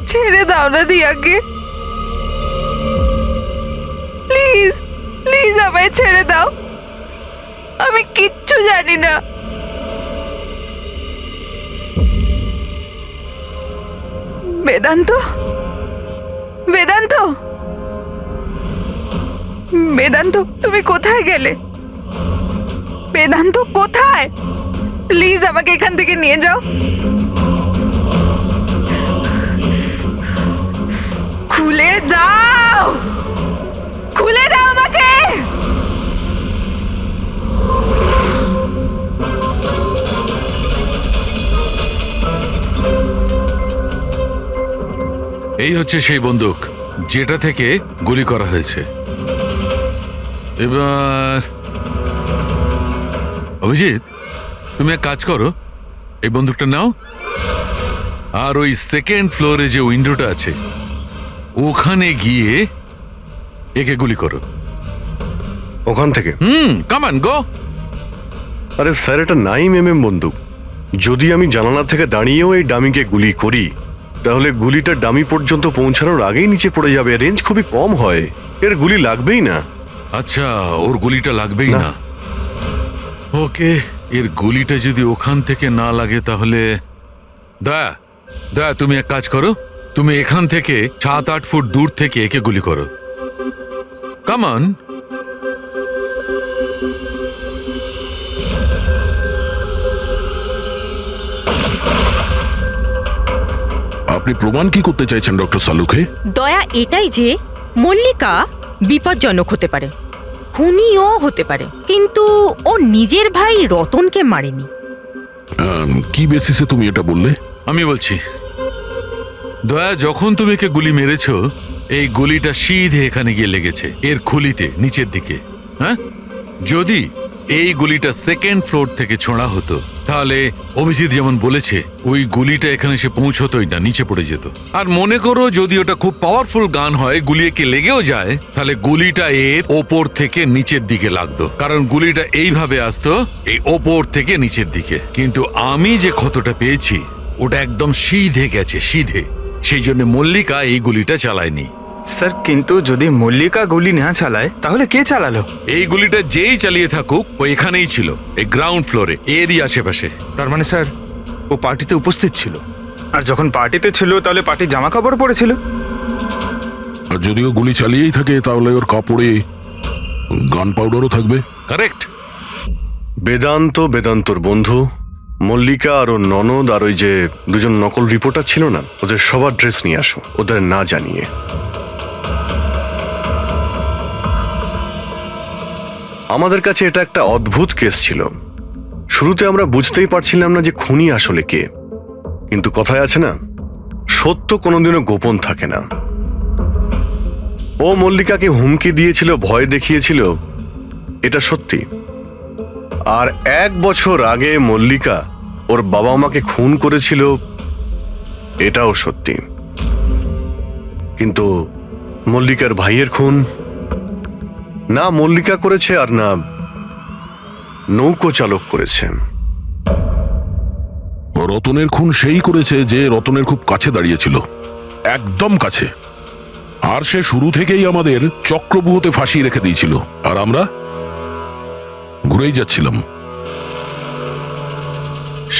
ছেড়ে দাও না দিয়াকে, প্লিজ প্লিজ আমায় ছেড়ে দাও। আমি কিচ্ছু জানি না। বেদান্ত, বেদান্ত, বেদান্ত, তুমি কোথায় গেলে? বেদান্ত কোথায়? প্লিজ আমাকে এখান থেকে নিয়ে যাও। খুলে দাও, খুলে দাও আমাকে। এই হচ্ছে সেই বন্দুক যেটা থেকে গুলি করা হয়েছে। এবার অভিজিৎ, তুমি এক কাজ করো, এই বন্দুকটা নাও, আর ওই সেকেন্ড ফ্লোরে যে উইন্ডোটা আছে ওখানে গিয়ে একে গুলি করো। ওখান থেকে? Come on go. আরে স্যার, এটা 9mm বন্দুক। যদি আমি জানালা থেকে দাঁড়িয়েও এই ডামিকে গুলি করি তাহলে গুলিটা ডামি পর্যন্ত পৌঁছানোর আগেই নিচে পড়ে যাবে। রেঞ্জ খুবই কম হয়, এর গুলি লাগবেই না। আচ্ছা, ওর গুলিটা লাগবেই না। ওকে, এর গুলিটা যদি ওখান থেকে না লাগে তাহলে দয়া দয়া তুমি এক কাজ করো, তুমি এখান থেকে 7-8 ফুট দূর থেকে একে গুলি করো। Come on. আপনি প্রমাণ কি করতে চাইছেন ডক্টর সালুখে? দয়া এটাই যে মল্লিকা বিপজ্জনক হতে পারে, খুনিও হতে পারে, কিন্তু ও নিজের ভাই রতনকে মারেনি। কি বেসিসে তুমি এটা বললে? আমি বলছি, দয়া, যখন তুমি একে গুলি মেরেছো এই গুলিটা সিধে এখানে গিয়ে লেগেছে, এর খুলিতে নিচের দিকে। হ্যাঁ, যদি এই গুলিটা সেকেন্ড ফ্লোর থেকে ছোঁড়া হতো তাহলে অভিজিৎ যেমন বলেছে ওই গুলিটা এখানে এসে পৌঁছতোই না, নিচে পড়ে যেত। আর মনে করো যদি ওটা খুব পাওয়ারফুল গান হয়, গুলি একে লেগেও যায়, তাহলে গুলিটা এর ওপর থেকে নিচের দিকে লাগতো, কারণ গুলিটা এইভাবে আসতো এই ওপর থেকে নিচের দিকে। কিন্তু আমি যে ক্ষতটা পেয়েছি ওটা একদম সিধে গেছে, সিধে। সেই জন্য মল্লিকা এই গুলিটা চালায়নি। স্যার, কিন্তু যদি মল্লিকা গুলি না চালায় তাহলে কে চালালো? এই গুলিটা যেই চালিয়ে থাকুক ও এখানেই ছিল, এই গ্রাউন্ড ফ্লোরে, এরই আশেপাশে। তার মানে স্যার ও পার্টিতে উপস্থিত ছিল, আর যখন পার্টিতে ছিল তাহলে পার্টির জামা কাপড় পরেছিল। আর যদিও গুলি চালিয়েই থাকে তাহলে ওর কাপড়ে গান পাউডারও থাকবে। কারেক্ট। বেদান্তর বন্ধু মল্লিকা আর ওর ননদ আর ওই যে দুজন নকল রিপোর্টার ছিল না, ওদের সবার ড্রেস নিয়ে আসো, ওদের না জানিয়ে। আমাদের কাছে এটা একটা অদ্ভুত কেস ছিল। শুরুতে আমরা বুঝতেই পারছিলাম না যে খুনি আসলে কে, কিন্তু কথায় আছে না, সত্য কোনোদিনও গোপন থাকে না। ও মল্লিকাকে হুমকি দিয়েছিল, ভয় দেখিয়েছিল, এটা সত্যি। আর 1 বছর আগে মল্লিকা ওর বাবা মাকে খুন করেছিল, এটাও সত্যি। কিন্তু মল্লিকার ভাইয়ের খুন না মল্লিকা করেছে আর না নৌকো চালক করেছে। রতনের খুন সেই করেছে যে রতনের খুব কাছে দাঁড়িয়েছিল, একদম কাছে। আর সে শুরু থেকেই আমাদের চক্রব্যূহতে ফাঁসিয়ে রেখে দিয়েছিল, আর আমরা ঘুরেই যাচ্ছিলাম।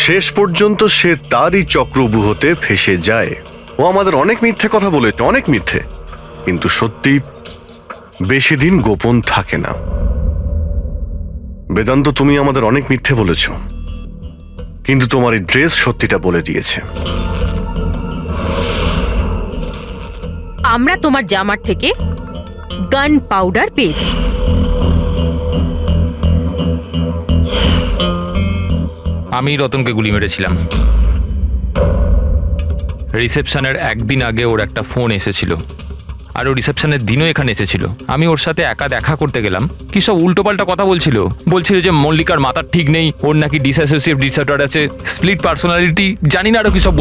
শেষ পর্যন্ত সে তারই চক্রব্যূহতে ফেসে যায়। ও আমাদের অনেক মিথ্যে কথা বলেছে, অনেক মিথ্যে, কিন্তু সত্যি বেশি দিন গোপন থাকে না। বেদান্ত, তুমি আমাদের অনেক মিথ্যে বলেছ, কিন্তু তোমার এই ড্রেস সত্যিটা বলে দিয়েছে। আমরা তোমার জামার থেকে গান পাউডার পেয়েছি। আমি রতনকে গুলি মেরেছিলাম। রিসেপশনের একদিন আগে ওর একটা ফোন এসেছিল, আর ও রিসেপশনের দিনও এখানে এসেছিল। আমি ওর সাথে একা দেখা করতে গেলাম, কি সব উল্টোপাল্টা কথা বলছিল। যে মল্লিকার মাথার ঠিক নেই, ওর নাকি ডিসঅ্যাসোসিয়েটিভ ডিসঅর্ডার আছে, স্প্লিট পার্সোনালিটি, জানি না আরো কি সব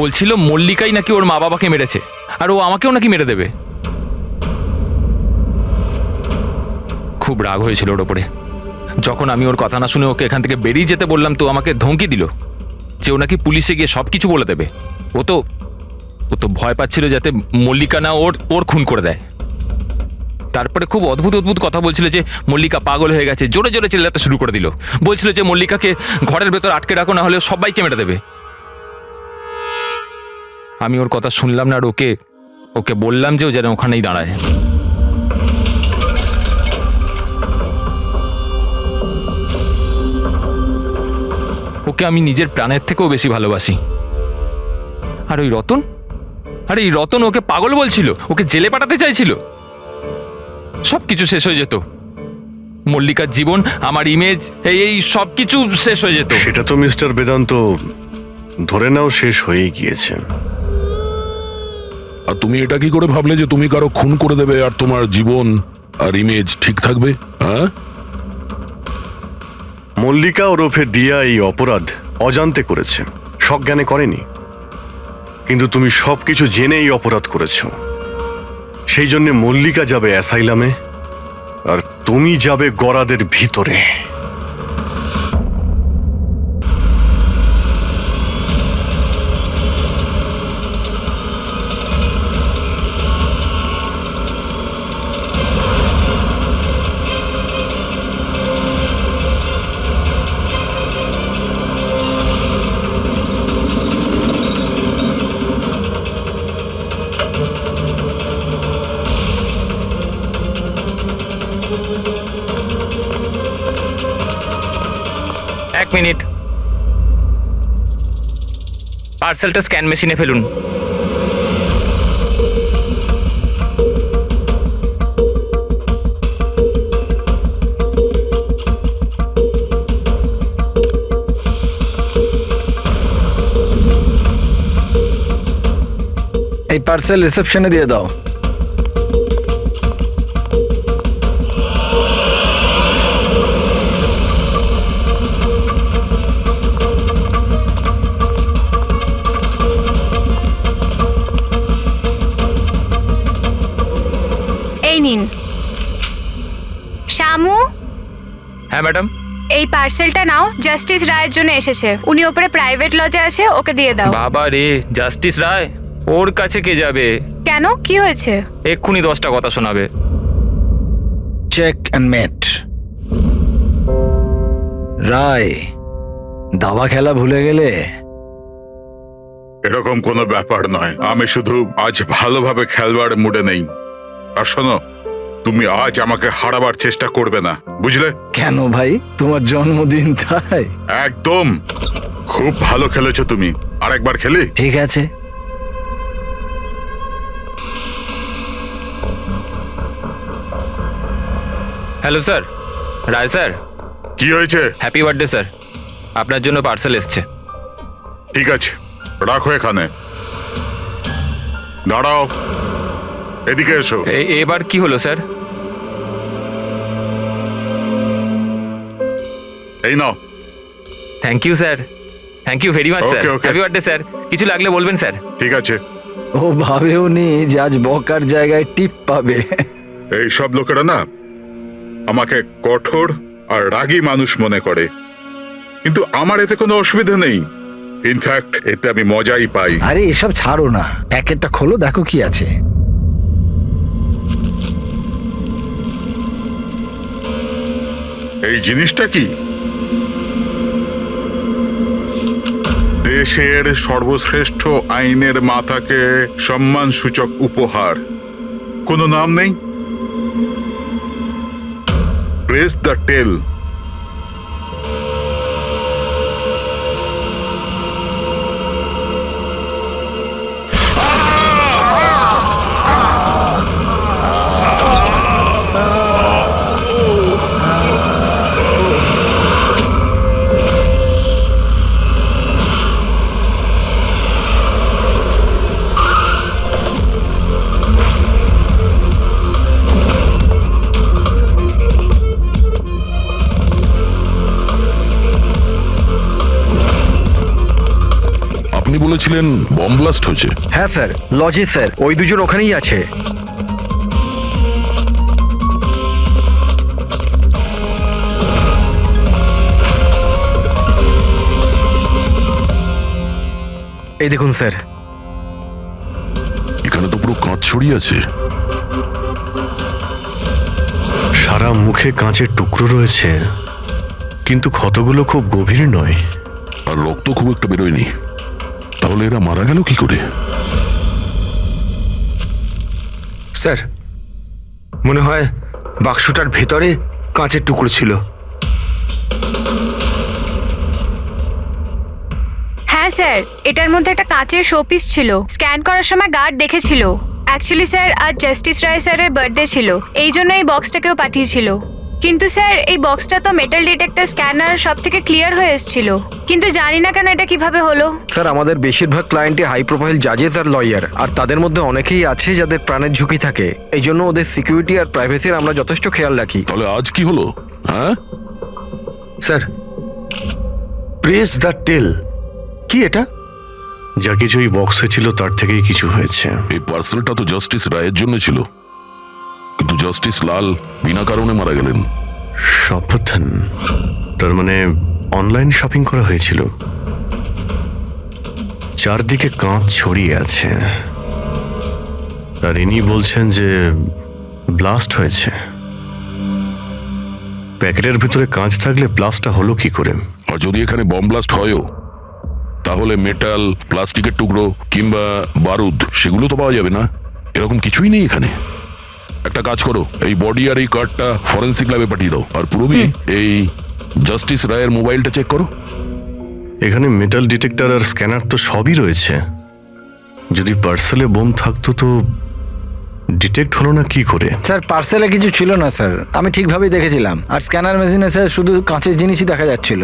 বলছিল মল্লিকাই নাকি ওর মা বাবাকে মেরেছে, আর ও আমাকেও নাকি মেরে দেবে। খুব রাগ হয়েছিল ওর ওপরে। যখন আমি ওর কথা না শুনে ওকে এখান থেকে বেরিয়ে যেতে বললাম, তো আমাকে ধমকি দিল যে ও নাকি পুলিশে গিয়ে সব কিছু বলে দেবে। ও তো ভয় পাচ্ছিল যাতে মল্লিকা না ওর খুন করে দেয়। তারপরে খুব অদ্ভুত কথা বলছিল যে মল্লিকা পাগল হয়ে গেছে, জোরে জোরে চিল্লাতে শুরু করে দিল। বলছিল যে মল্লিকাকে ঘরের ভেতর আটকে রাখো, না হলে সবাইকে মেরে দেবে। আমি ওর কথা শুনলাম না, আর ওকে বললাম যে ও যেন ওখানেই দাঁড়ায়। ওকে আমি নিজের প্রাণের থেকেও বেশি ভালোবাসি। আর ওই রতন, এই রতন ওকে পাগল বলছিল, ওকে জেলে পাঠাতে চাইছিল। সব কিছু শেষ হয়ে যেত, মল্লিকার জীবন, আমার ইমেজ, এই সব কিছু শেষ হয়ে যেত। সেটা তো মিস্টার বেদান্ত ধরে নাও শেষ হয়েই গিয়েছে। আর তুমি এটা কি করে ভাবলে যে তুমি কারো খুন করে দেবে আর তোমার জীবন আর ইমেজ ঠিক থাকবে? হ্যাঁ, মল্লিকা ওরফে দিয়া এই অপরাধ অজান্তে করেছে, সজ্ঞানে করেনি। কিন্তু তুমি সবকিছু জেনে এই অপরাধ করেছ। সেই জন্য মল্লিকা যাবে অ্যাসাইলামে, আর তুমি যাবে গরাদের ভিতরে। এক মিনিট, পার্সেলটা স্ক্যান মেশিনে ফেলুন। এই পার্সেল রিসেপশনে দিয়ে দাও। এই নিন। শামু, হ্যাঁ ম্যাডাম। এই পার্সেলটা নাও, জাস্টিস রায়ের জন্য এসেছে। উনি ওপরে প্রাইভেট লজে আছে, ওকে দিয়ে দাও। বাবা রে, জাস্টিস রায়? ওর কাছে কে যাবে? কেন, কি হয়েছে? এক্ষুনি 10টা কথা শোনাবে। চেক অ্যান্ড মেট। রায়, দাবা খেলা ভুলে গেলে? এরকম কোনো ব্যাপার নয়, আমি শুধু আজ ভালোভাবে খেলবার মুডে নেই। আর শোনো, তুমি আজ আমাকে হারাবার চেষ্টা করবে না, বুঝলে? কেন ভাই, তোমার জন্মদিন তাই? একদম। খুব ভালো খেলেছো তুমি। আরেকবার খেলি? ঠিক আছে। হ্যালো স্যার, রায় স্যার। কি হয়েছে? হ্যাপি বার্থডে স্যার, আপনার জন্য পার্সেল এসছে। ঠিক আছে, রাখো এখানে। দাঁড়াও, এদিকে এসো। এবার কি হলো স্যার? এই নাও। Thank you sir, thank you very much sir. Okay, okay. Happy birthday sir, কিছু লাগলে বলবেন স্যার। ঠিক আছে। ও ভাবেও নি যে আজ বকার জায়গায় টিপ পাবে। এই সব লোকেরা না আমাকে কঠোর আর রাগী মানুষ মনে করে, কিন্তু আমার এতে কোনো অসুবিধা নেই। ইনফ্যাক্ট এতে আমি মজাই পাই। আরে এসব ছাড়ো না, প্যাকেটটা খোলো, দেখো কি আছে। এই জিনিসটা কি? দেশের সর্বশ্রেষ্ঠ আইনের মাথাকে সম্মানসূচক উপহার। কোনো নাম নেই? প্রেস দ্য টেল। আপনি বলেছিলেন বম ব্লাস্ট হয়েছে। হ্যাঁ স্যার, লজে স্যার, ওই দুজন ওখানেই আছে। এই দেখুন স্যার। এখানে তো পুরো কাঁচ ছড়িয়ে আছে। সারা মুখে কাঁচের টুকরো রয়েছে, কিন্তু ক্ষতগুলো খুব গভীর নয়। আর রক্ত খুব একটা বেরোয়নি। তাহলে এরা মারা গেল কি করে? স্যার, মনে হয় বাক্সটার ভেতরে কাঁচের টুকরো ছিল। হ্যাঁ স্যার, এটার মধ্যে একটা কাঁচের শোপিস ছিল। স্ক্যান করার সময় গার্ড দেখেছিল। অ্যাকচুয়ালি স্যার, আজ জাস্টিস রায় স্যারের বার্থডে ছিল, এই জন্য এই বক্সটাকেও পাঠিয়েছিল। কিন্তু স্যার, এই বক্সটা তো মেটাল ডিটেক্টর স্ক্যানার সব থেকে ক্লিয়ার হয়ে এসেছিল, কিন্তু জানি না কেন এটা কিভাবে হলো। স্যার, আমাদের বেশিরভাগ ক্লায়েন্টই হাই প্রোফাইল জাজেস আর লয়ার, আর তাদের মধ্যে অনেকেই আছে যাদের প্রাণের ঝুঁকি থাকে। এই জন্য ওদের সিকিউরিটি আর প্রাইভেসির আমরা যথেষ্ট খেয়াল রাখি। তাহলে আজ কি হলো? হ্যাঁ স্যার, প্রেস দ্য টেল কি এটা? যা কিছু এই বক্সে ছিল তার থেকেই কিছু হয়েছে। এই পার্সেলটা তো জাস্টিস রায়ের জন্য ছিল, কিন্তু জাস্টিস লাল বিনা কারণে মারা গেলেন। সাবধান, তার মানে অনলাইন শপিং করা হয়েছিল। চারদিকে কাঁচ ছড়িয়ে আছে, আর ইনি বলছেন যে ব্লাস্ট হয়েছে। প্যাকেটের ভিতরে কাঁচ থাকলে ব্লাস্টটা হলো কি করে? আর যদি এখানে বম ব্লাস্ট হয়ও, তাহলে মেটাল, প্লাস্টিকের টুকরো কিংবা বারুদ সেগুলো তো পাওয়া যাবে না। এরকম কিছুই নেই এখানে। একটা কাজ করো, এই বডি আর এই কার্ডটা ফরেন্সিক ল্যাবে পাঠিয়ে দাও। আর পুরবি, এই জাস্টিস রায়ের মোবাইলটা চেক করো। এখানে মেটাল ডিটেক্টর আর স্ক্যানার তো সবই রয়েছে। যদি পার্সেলে বোম থাকতো তো ডিটেক্ট হলো না কি করে? স্যার, পার্সেলে কিছু ছিল না স্যার, আমি ঠিকভাবেই দেখেছিলাম। আর স্ক্যানার মেশিনে স্যার শুধু কাঁচের জিনিসই দেখা যাচ্ছিল।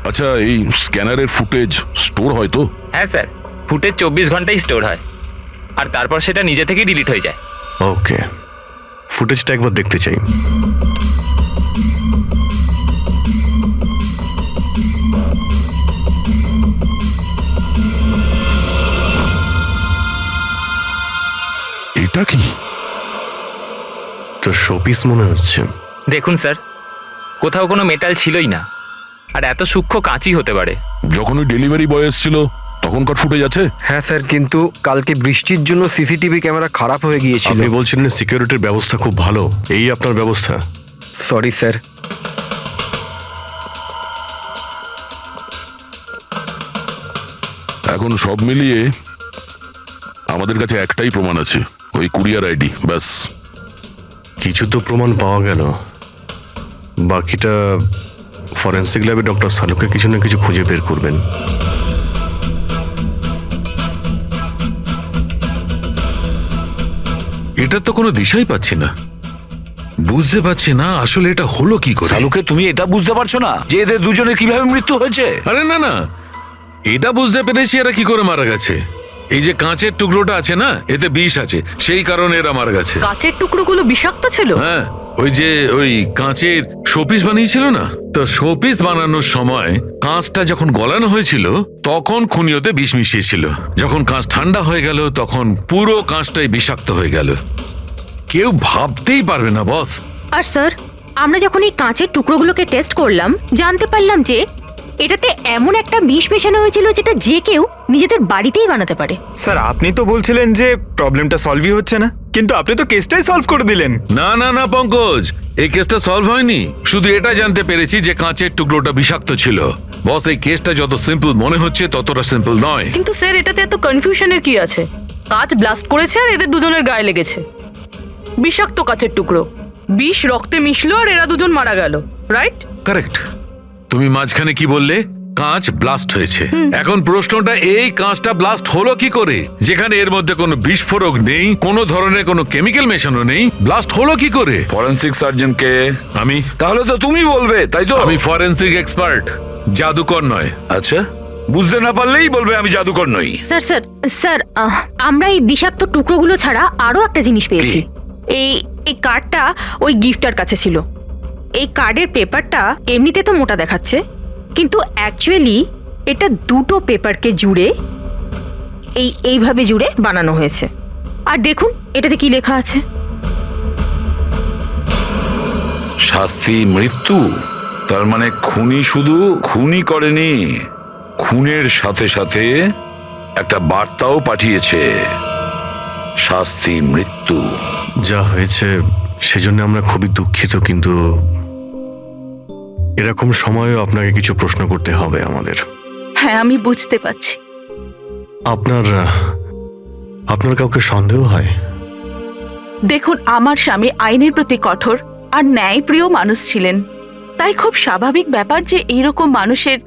আচ্ছা, এই স্ক্যানারের ফুটেজ স্টোর হয় তো? হ্যাঁ স্যার, ফুটেজ 24 ঘন্টাই স্টোর হয়, আর তারপর সেটা নিজে থেকেই ডিলিট হয়ে যায়। ওকে, ফুটেজটা একবার দেখতে চাই। এটা কি? তো শোপিস মনে হচ্ছে। দেখুন স্যার, কোথাও কোনো মেটাল ছিলই না, আর এত সূক্ষ্ম কাঁচই হতে পারে। যখন ওই ডেলিভারি বয় এসেছিল তখনকার ফুটেজ আছে? হ্যাঁ স্যার, কিন্তু কালকে বৃষ্টির জন্য সিসিটিভি ক্যামেরা খারাপ হয়ে গিয়েছিল। আপনি বলছিলেন সিকিউরিটির ব্যবস্থা খুব ভালো, এই আপনার ব্যবস্থা? Sorry sir. এখন সব মিলিয়ে আমাদের কাছে একটাই প্রমাণ আছে, ওই কুরিয়ার আইডি, ব্যাস। কিছু তো প্রমাণ পাওয়া গেল, বাকিটা ফরেন্সিক ল্যাবে ডক্টর সালুকে কিছু না কিছু খুঁজে বের করবেন। এটা তো কোনো দিশাই পাচ্ছি না, বুঝতে পারছি না আসলে এটা হলো কি করে। সালুকে তুমি এটা বুঝতে পারছো না যে এদের দুজনের কিভাবে মৃত্যু হয়েছে? আরে না না, এটা বুঝতে পেরেছি এরা কি করে মারা গেছে। এই যে কাঁচের টুকরোটা আছে না, এতে বিষ আছে, সেই কারণে এরা মারা গেছে। কাচের টুকরোগুলো বিষাক্ত ছিল? হ্যাঁ, ওই কাঁচের শোপিস বানিয়েছিল না, তো শোপিস বানানোর সময় কাঁচটা যখন গলানো হয়েছিল তখন খুনি ওতে বিষ মিশিয়েছিল। যখন কাঁচ ঠান্ডা হয়ে গেল তখন পুরো কাঁচটাই বিষাক্ত হয়ে গেল। কেউ ভাবতেই পারবে না বস। আর স্যার, আমরা যখন এই কাঁচের টুকরোগুলোকে টেস্ট করলাম জানতে পারলাম যে এটাতে এমন একটা বিষ মেশানো হয়েছিল যেটা যে কেউ নিজেদের বাড়িতেই বানাতে পারে। স্যার আপনি তো বলছিলেন যে প্রবলেমটা সলভই হচ্ছে না, কিন্তু আপনি তো কেসটাই সলভ করে দিলেন। না না না পঙ্কজ, এই কেসটা সলভ হয়নি। শুধু এটা জানতে পেরেছি যে কাঁচের টুকরোটা বিষাক্ত ছিল। বস, এই কেসটা যত সিম্পল মনে হচ্ছে ততটা সিম্পল নয়। কিন্তু স্যার এটাতে এত কনফিউশনের কি আছে? কাঁচ ব্লাস্ট করেছে আর এদের দুজনের গায়ে লেগেছে। বিষাক্ত কাঁচের টুকরো, বিষ রক্তে মিশলো আর এরা দুজন মারা গেল, রাইট? কারেক্ট। তুমি মাঝখানে কি বললে? কাঁচ ব্লাস্ট হয়েছে। এখন প্রশ্নটা এই কাঁচটা ব্লাস্ট হলো কি করে, যেখানে এর মধ্যে কোনো বিস্ফোরক নেই, কোনো ধরনের কোনো কেমিক্যাল মেশানো নেই, ব্লাস্ট হলো কি করে? ফরেনসিক সার্জনকে আমি। তাহলে তো তুমি বলবে, তাই তো? আমি ফরেনসিক এক্সপার্ট, জাদুকর নয়। আচ্ছা, বুঝতে না পারলেই বলবে আমি জাদুকর নই। স্যার স্যার স্যার, আমরা এই বিষাক্ত টুকরোগুলো ছাড়া আরো একটা জিনিস পেয়েছি। এই কার্ডটা ওই গিফটার কাছে ছিল। এই কার্ডের পেপারটা এমনিতে তো মোটা দেখাচ্ছে, কিন্তু অ্যাকচুয়ালি এটা দুটো পেপারকে জুড়ে এইভাবে জুড়ে বানানো হয়েছে। আর দেখুন এটাতে কি লেখা আছে। শাস্তি মৃত্যু। তার মানে খুনি শুধু খুনি করেনি, খুনের সাথে সাথে একটা বার্তাও পাঠিয়েছে, শাস্তি মৃত্যু। যা হয়েছে সেজন্য আমরা খুবই দুঃখিত, কিন্তু এরকম সময়ও আপনাকে কিছু প্রশ্ন করতে হবে আমাদের। হ্যাঁ, আমি বুঝতে পারছি। আপনার কাউকে সন্দেহ হয়? দেখুন, আমার স্বামী আইনের প্রতি কঠোর আর ন্যায়প্রিয় মানুষ ছিলেন, তাই খুব স্বাভাবিক ব্যাপার যে এইরকম মানুষের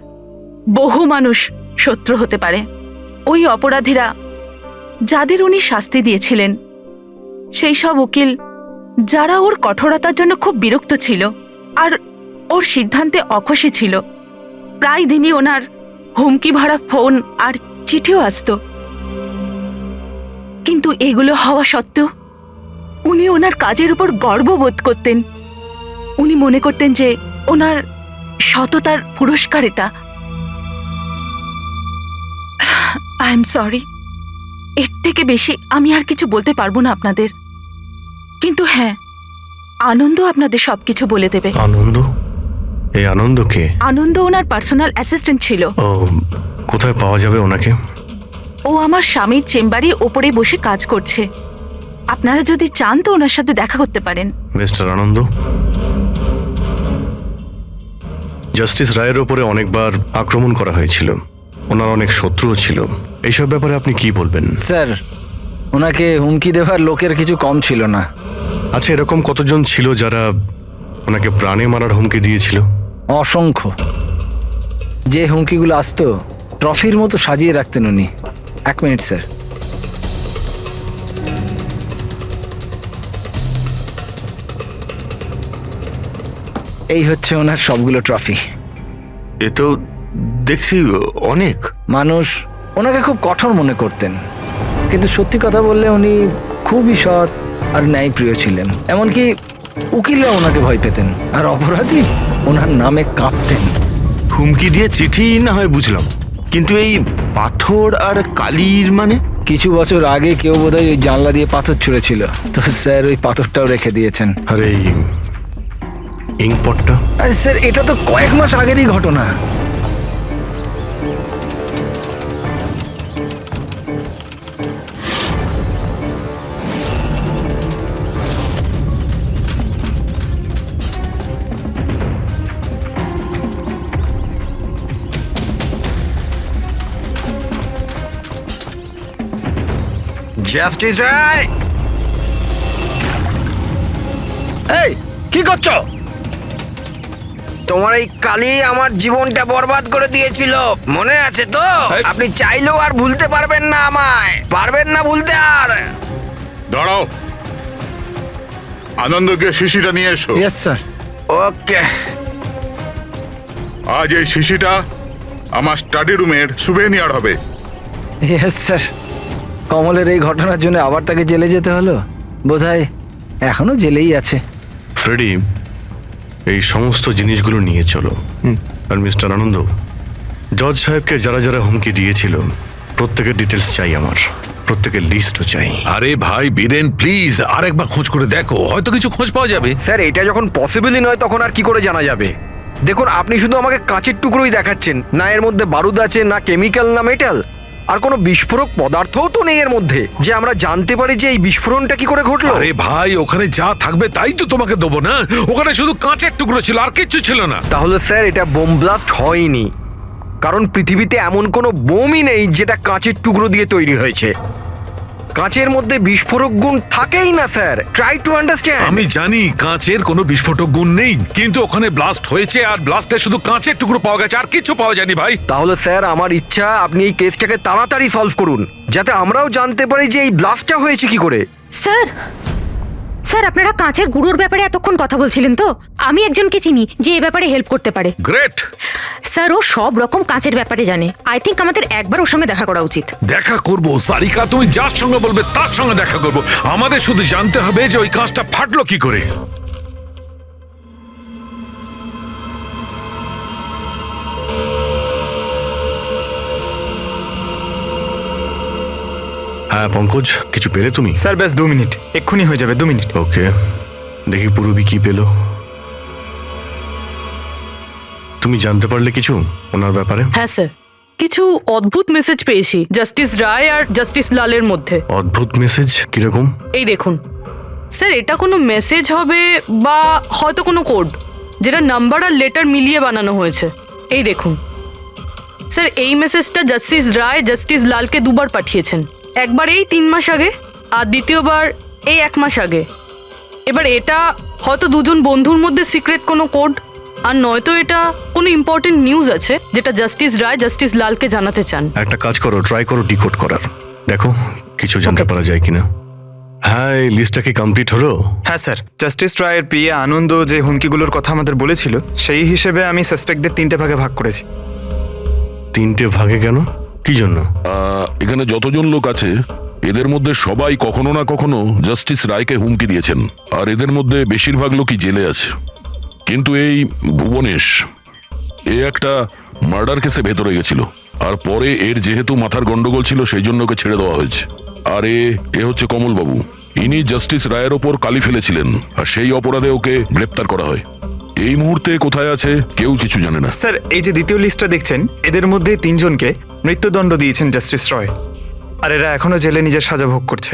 বহু মানুষ শত্রু হতে পারে। ওই অপরাধীরা যাদের উনি শাস্তি দিয়েছিলেন, সেই সব উকিল যারা ওর কঠোরতার জন্য খুব বিরক্ত ছিল আর ওর সিদ্ধান্তে অখুশি ছিল, প্রায় দিনই ওনার হুমকি ভরা ফোন আর চিঠিও আসতো। কিন্তু এগুলো হওয়া সত্ত্বেও উনি ওনার কাজের উপর গর্ববোধ করতেন। উনি মনে করতেন যে ওনার সততার পুরস্কার এটা। আই এম সরি, এর থেকে বেশি আমি আর কিছু বলতে পারবো না আপনাদের। কিন্তু হ্যাঁ, আনন্দ আপনাদের সবকিছু বলে দেবে। আনন্দ? এই আনন্দ কে? আনন্দ ওনার পার্সোনাল অ্যাসিস্ট্যান্ট ছিল। ও, কোথায় পাওয়া যাবে ওনাকে? ও আমার স্বামীর চেম্বারে ওপরে বসে কাজ করছে। আপনারা যদি চান তো ওনার সাথে দেখা করতে পারেন। মিস্টার আনন্দ, জাস্টিস রায়ের ওপরে অনেকবার আক্রমণ করা হয়েছিল, ওনার অনেক শত্রুও ছিল। এইসব ব্যাপারে আপনি কি বলবেন? স্যার, ওনাকে হুমকি দেওয়ার লোকের কিছু কম ছিল না। আচ্ছা, এরকম কতজন ছিল যারা ওনাকে প্রাণে মারার হুমকি দিয়েছিল? অসংখ্য। যে হুমকিগুলো আসতো ট্রফির মতো সাজিয়ে রাখতেন উনি। 1 মিনিট স্যার। এই হচ্ছে ওনার সবগুলো ট্রফি। এ তো দেখছি অনেক। মানুষ ওনাকে খুব কঠোর মনে করতেন, কিন্তু সত্যি কথা বললে উনি খুবই সৎ আর ন্যায়প্রিয় ছিলেন। এমনকি উকিলরা ওনাকে ভয় পেতেন আর অপরাধী ওনার নামে কাঁপতেন। হুমকি দিয়ে চিঠি না হয় বুঝলাম, কিন্তু এই পাথর আর কালির মানে? কিছু বছর আগে কেউ বোধহয় ওই জানলা দিয়ে পাথর ছুঁড়েছিল, তো স্যার ওই পাথরটাও রেখে দিয়েছেন। আর এই ইঙ্কপটটা? আরে স্যার, এটা তো কয়েক মাস আগেরই ঘটনা। জাস্টিস রায়, এই কি করছো? তোমার এই কালি আমার জীবনটা বরবাদ করে দিয়েছিল, মনে আছে তো? আপনি চাইলেও আর ভুলতে পারবেন না, আমায় পারবেন না ভুলতে আর। দাঁড়াও, আনন্দকে শিশিটা নিয়ে এসো। Yes sir. ওকে। আজ এই শিশিটা আমার স্টাডি রুমের সুভেনিয়ার হবে। Yes sir. কমলের এই ঘটনার জন্য আবার তাকে জেলে যেতে হলো, বোধহয় এখনো জেলেই আছে। ফ্রেডি, এই সমস্ত জিনিসগুলো নিয়ে চলো। আর মিস্টার আনন্দ, জজ সাহেবকে যারা যারা হুমকি দিয়েছিল প্রত্যেকের ডিটেলস চাই আমার, প্রত্যেকের লিস্টও চাই। আরে ভাই বীরেন, প্লিজ আরেকবার খোঁজ করে দেখো, হয়তো কিছু খোঁজ পাওয়া যাবে। স্যার, এটা যখন পসিবলই নয় তখন আর কি করে জানা যাবে? দেখুন, আপনি শুধু আমাকে কাঁচের টুকরোই দেখাচ্ছেন, না এর মধ্যে বারুদ আছে, না কেমিক্যাল, না মেটাল, আর কোনো বিস্ফোরক পদার্থও তো নেই এর মধ্যে, যে আমরা জানতে পারি যে এই বিস্ফোরণটা কি করে ঘটলো। আরে ভাই, ওখানে যা থাকবে তাই তো তোমাকে দেবো না? ওখানে শুধু কাঁচের টুকরো ছিল, আর কিচ্ছু ছিল না। তাহলে স্যার এটা বোম ব্লাস্ট হয়নি, কারণ পৃথিবীতে এমন কোনো বোমই নেই যেটা কাঁচের টুকরো দিয়ে তৈরি হয়েছে। কাঁচের মধ্যে বিস্ফোরক গুণ থাকেই না স্যার, ট্রাই টু আন্ডারস্ট্যান্ড। আমি জানি কাঁচের কোনো বিস্ফোটক গুণ নেই, কিন্তু ওখানে ব্লাস্ট হয়েছে, আর ব্লাস্টে শুধু কাঁচের টুকরো পাওয়া গেছে, আর কিছু পাওয়া যায়নি ভাই। তাহলে স্যার আমার ইচ্ছা আপনি এই কেসটাকে তাড়াতাড়ি সলভ করুন, যাতে আমরাও জানতে পারি যে এই ব্লাস্টটা হয়েছে কি করে। স্যার, স্যার আপনারা কাঁচের গুঁড়োর ব্যাপারে এতক্ষণ কথা বলছিলেন তো? আমি একজনকে চিনি যে এ ব্যাপারে হেল্প করতে পারে। গ্রেট স্যার, ও সব রকম কাঁচের ব্যাপারে জানে। আই থিঙ্ক আমাদের একবার ওর সঙ্গে দেখা করা উচিত। দেখা করব সারিকা, তুমি যার সঙ্গে বলবে তার সঙ্গে দেখা করব। আমাদের শুধু জানতে হবে যে ওই কাঁচটা ফাটলো কি করে। হ্যাঁ পঙ্কজ, কিছু পেলে তুমি? স্যার ব্যাস 2 মিনিট, এক্ষুনি হয়ে যাবে, 2 মিনিট। ওকে, দেখি পূরবী কি পেলো। তুমি জানতে পারলে কিছু ওনার ব্যাপারে? হ্যাঁ স্যার, কিছু অদ্ভুত মেসেজ পেয়েছি জাস্টিস রায় আর জাস্টিস লালের মধ্যে। অদ্ভুত মেসেজ? কিরকম? এই দেখুন স্যার, এটা কোনো মেসেজ হবে বা হয়তো কোনো কোড, যেটা নাম্বার আর লেটার মিলিয়ে বানানো হয়েছে। এই দেখুন স্যার, এই মেসেজটা জাস্টিস রায় জাস্টিস লালকে 2 বার পাঠিয়েছেন, একবার এই 3 মাস আগে আর দ্বিতীয়বার এই 1 মাস আগে। এবার এটা হয়তো দুজন বন্ধুর মধ্যে সিক্রেট কোনো কোড, আর নয়তো এটা কোনো ইম্পর্টেন্ট নিউজ আছে যেটা জাস্টিস রায় জাস্টিস লালকে জানাতে চান। একটা কাজ করো, ট্রাই করো ডিকোড করার, দেখো কিছু জানতে পারা যায় কিনা। হ্যাঁ, এই লিস্টটা কি কমপ্লিট হলো? হ্যাঁ স্যার, জাস্টিস রায়ের পিএ আনন্দ যে হুমকিগুলোর কথা আমাদের বলেছিল, সেই হিসেবে আমি সাসপেক্টদের 3টে ভাগে ভাগ করেছি। 3টে ভাগে কেন, কি জন্য? এখানে যতজন লোক আছে এদের মধ্যে সবাই কখনো না কখনো জাস্টিস রায়কে হুমকি দিয়েছেন, আর এদের মধ্যে বেশিরভাগ লোকই জেলে আছে। কিন্তু এই ভুবনেশ, এ একটা মার্ডার কেসে ভেতরে গেছিল, আর পরে এর যেহেতু মাথার গন্ডগোল ছিল সেই জন্য ওকে ছেড়ে দেওয়া হয়েছে। আর এ হচ্ছে কমলবাবু, ইনি জাস্টিস রায়ের ওপর কালি ফেলেছিলেন, আর সেই অপরাধে ওকে গ্রেপ্তার করা হয়। এই মুহূর্তে কোথায় আছে কেউ কিছু জানে না। স্যার, এই যে দ্বিতীয় লিস্টটা দেখছেন, এদের মধ্যে 3 জনকে মৃত্যুদণ্ড দিয়েছেন জাস্টিস রয়, আর এরা এখনো জেলে নিজের সাজা ভোগ করছে।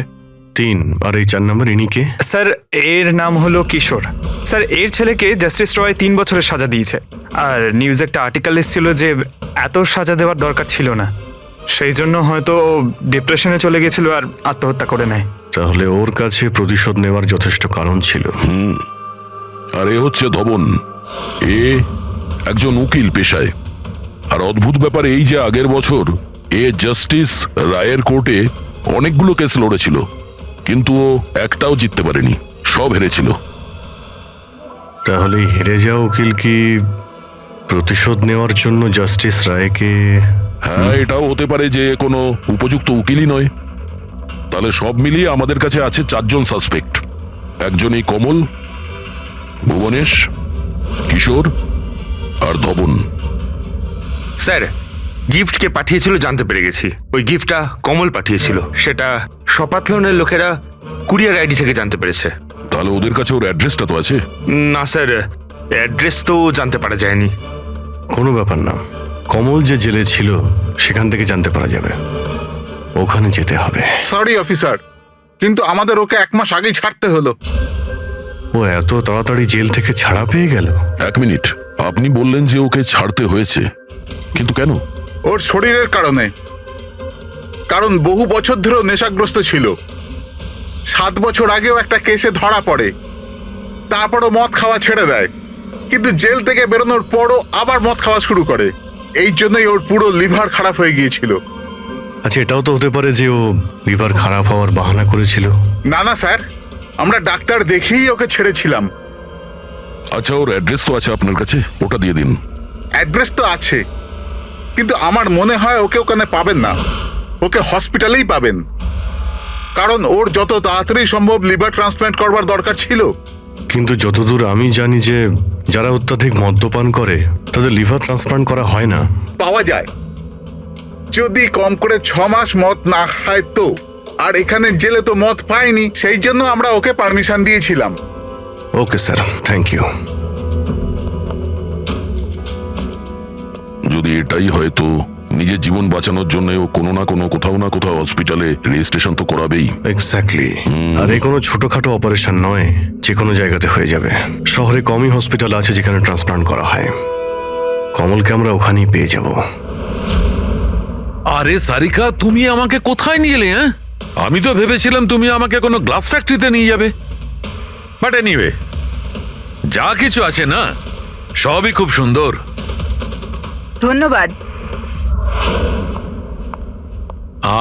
3, আর এই 4 নম্বর ইনি কে? স্যার, এর নাম হলো কিশোর। স্যার, এর ছেলেকে জাস্টিস রয় 3 বছরের সাজা দিয়েছে, আর নিউজে একটা আর্টিকেল এসেছিল যে এত সাজা দেওয়ার দরকার ছিল না, সেই জন্য হয়তো ডিপ্রেশনে চলে গেছিল আর আত্মহত্যা করে নেয়। তাহলে ওর কাছে প্রতিশোধ নেওয়ার যথেষ্ট কারণ ছিল। আর এ হচ্ছে ধবন, এ একজন উকিল পেশায়। আর অদ্ভুত ব্যাপার এই যে আগের বছর এ জাস্টিস রায়ের কোর্টে অনেকগুলো কেস লড়েছিল, কিন্তু ও একটাও জিততে পারেনি, সব হেরেছিল। তাহলে হেরে যাওয়া উকিল কি প্রতিশোধ নেওয়ার জন্য জাস্টিস রায়কে? হ্যাঁ, এটাও হতে পারে যে কোনো উপযুক্ত উকিলই নয়। তাহলে সব মিলিয়ে আমাদের কাছে আছে 4 জন সাসপেক্ট। একজনই কমল, ভুবনেশ, কিশোর আর ধবন। স্যার, গিফটকে পাঠিয়েছিল জানতে পেরে গেছি। ওই গিফটটা কমল পাঠিয়েছিল, সেটা সপাতলনের লোকেরা কুরিয়ার আইডি থেকে জানতে পেরেছে। তাহলে ওদের কাছে ওর অ্যাড্রেসটা তো আছে? না স্যার, অ্যাড্রেস তো জানতে পারা যায়নি। কোনো ব্যাপার না, কমল যে জেলে ছিল সেখান থেকে জানতে পারা যাবে, ওখানে যেতে হবে। সরি অফিসার, কিন্তু আমাদের ওকে 1 মাস আগেই ছাড়তে হলো। ও এত তাড়াতাড়ি জেল থেকে ছাড়া পেয়ে গেল? 1 মিনিট, আপনি বললেন যে ওকে ছাড়তে হয়েছে, কিন্তু কেন? ওর শরীরের কারণে, কারণ বহু বছর ধরেও নেশাগ্রস্ত ছিল। 7 বছর আগেও একটা কেসে ধরা পড়ে, তারপরও মদ খাওয়া ছেড়ে দেয়, কিন্তু জেল থেকে বেরোনোর পরও আবার মদ খাওয়া শুরু করে। এই জন্যই ওর পুরো লিভার খারাপ হয়ে গিয়েছিল। আচ্ছা, এটাও তো হতে পারে যে ও লিভার খারাপ হওয়ার বাহানা করেছিল। না না স্যার, আমরা ডাক্তার দেখেই ওকে ছেড়েছিলাম। আচ্ছা, ওর অ্যাড্রেস তো আছে আপনার কাছে, ওটা দিয়ে দিন। অ্যাড্রেস তো আছে, কিন্তু আমার মনে হয় ওকে ওখানে পাবেন না, ওকে হসপিটালেই পাবেন। কারণ ওর যত তাড়াতাড়ি সম্ভব লিভার ট্রান্সপ্ল্যান্ট করবার দরকার ছিল। কিন্তু যতদূর আমি জানি যে যারা অত্যাধিক মদ্যপান করে তাদের লিভার ট্রান্সপ্লান্ট করা হয় না। পাওয়া যায়, যদি কম করে 6 মাস মদ না খায় তো। আর এখানে জেলে তো মদ পায়নি, সেই জন্য আমরা ওকে পারমিশন দিয়েছিলাম। Okay sir, thank you. যদি এটাই হয় তো নিজের জীবন বাঁচানোর জন্য ও কোনো না কোনো কোথাও না কোথাও হসপিটালে রেজিস্ট্রেশন তো করাবেই। এক্স্যাক্টলি। আর এই কোনো ছোটখাটো অপারেশন নয়, যে কোনো জায়গাতে হয়ে যাবে। শহরে কমই হসপিটাল আছে যেখানে ট্রান্সপ্লান্ট করা হয়। কমলকে আমরা ওখানেই পেয়ে যাব। আরে সারিকা, তুমি আমাকে কোথায় নিয়ে এলে? হ্যাঁ, আমি তো ভেবেছিলাম তুমি আমাকে কোনো গ্লাস ফ্যাক্টরিতে নিয়ে যাবে। বাট এনিওয়ে, যা কিছু আছে না সবই খুব সুন্দর। ধন্যবাদ।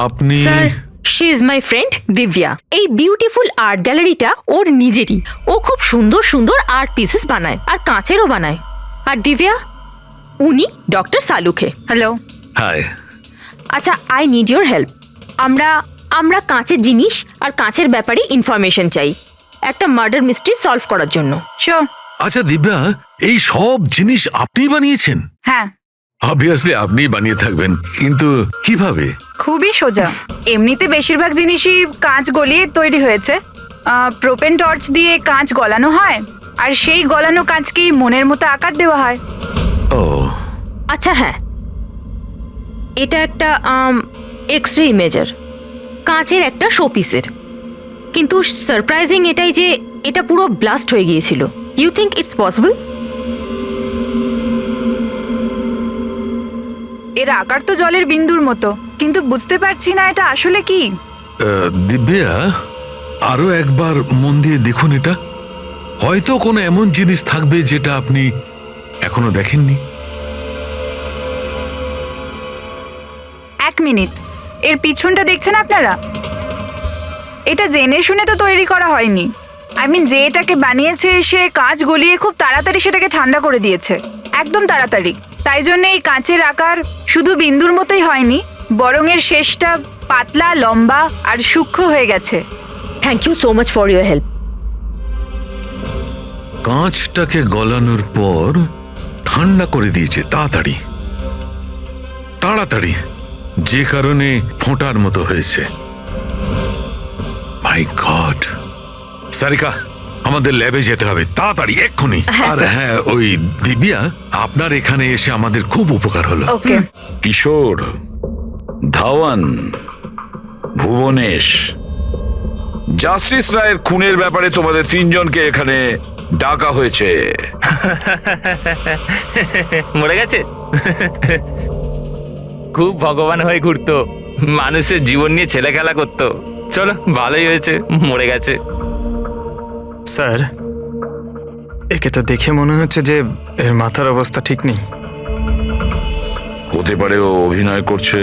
আপনি sir, she is my friend Divya. এই বিউটিফুল আর্ট গ্যালারিটা ওর নিজেরই। ও খুব সুন্দর সুন্দর আর্ট পিসেস বানায়, আর কাঁচেরও বানায়। আর দিব্যা, উনি ডক্টর সালুখে। হ্যালো। হাই। আচ্ছা, আই নিড ইয়োর হেল্প। আমরা কাঁচের জিনিস আর কাঁচের ব্যাপারে ইনফরমেশন চাই একটা মার্ডার মিস্ট্রি সলভ করার জন্য। শিওর। আচ্ছা দিব্যা, এই সব জিনিস আপনি বানিয়েছেন? হ্যাঁ। অবভিয়াসলি আপনি বানিয়ে থাকবেন, কিন্তু কিভাবে? খুবই সোজা। এমনিতে বেশিরভাগ জিনিসই কাঁচ গলিয়ে তৈরি হয়েছে। প্রোপেন টর্চ দিয়ে কাঁচ গলানো হয়, আর সেই গলানো কাঁচকেই মনের মতো আকার দেওয়া হয়। ও আচ্ছা, হ্যাঁ, এটা একটা এক্স রে ইমেজার, কাঁচের একটা শোপিসের। কিন্তু সারপ্রাইজিং এটাই যে এটা পুরো ব্লাস্ট হয়ে গিয়েছিল। You think it's possible? এর আকার তো জলের বিন্দুর মতো, কিন্তু বুঝতে পারছি না এটা আসলে কি। দিব্যা, আরো একবার মন দিয়ে দেখুন এটা। হয়তো কোনো এমন জিনিস থাকবে যেটা আপনি এখনো দেখেননি। এক মিনিট, এর পিছনটা দেখছেন আপনারা? এটা জেনে শুনে তো তৈরি করা হয়নি। আই মিন, যে এটাকে বানিয়েছে সে কাঁচ গলিয়ে খুব তাড়াতাড়ি সেটাকে ঠান্ডা করে দিয়েছে, একদম তাড়াতাড়ি। তাই জন্য এই কাঁচের আকার শুধু বিন্দুর মতোই হয়নি, বরং এর শেষটা পাতলা, লম্বা আর সূক্ষ্ম হয়ে গেছে। Thank you so much for your help. কাঁচটাকে গলানোর পর ঠান্ডা করে দিয়েছে তাড়াতাড়ি তাড়াতাড়ি, যে কারণে ফোঁটার মতো হয়েছে। মাই গড! সারিকা, আমাদের ল্যাবে যেতে হবে তাড়াতাড়ি, এক্ষুনি। আর হ্যাঁ, ওই দিব্যা, আপনার এখানে এসে আমাদের খুব উপকার হলো। ওকে। কিশোর, ধাওয়ান, ভুবনেশ, জাস্টিস রায়ের খুনের ব্যাপারে তোমাদের তিনজনকে এখানে ডাকা হয়েছে। মরে গেছে? খুব ভগবান হয়ে ঘুরতো, মানুষের জীবন নিয়ে ছেলে খেলা করতো। চলো, ভালোই হয়েছে মরে গেছে। স্যার, একে তো দেখে মনে হচ্ছে যে এর মাথার অবস্থা ঠিক নেই। হতে পারে ও অভিনয় করছে।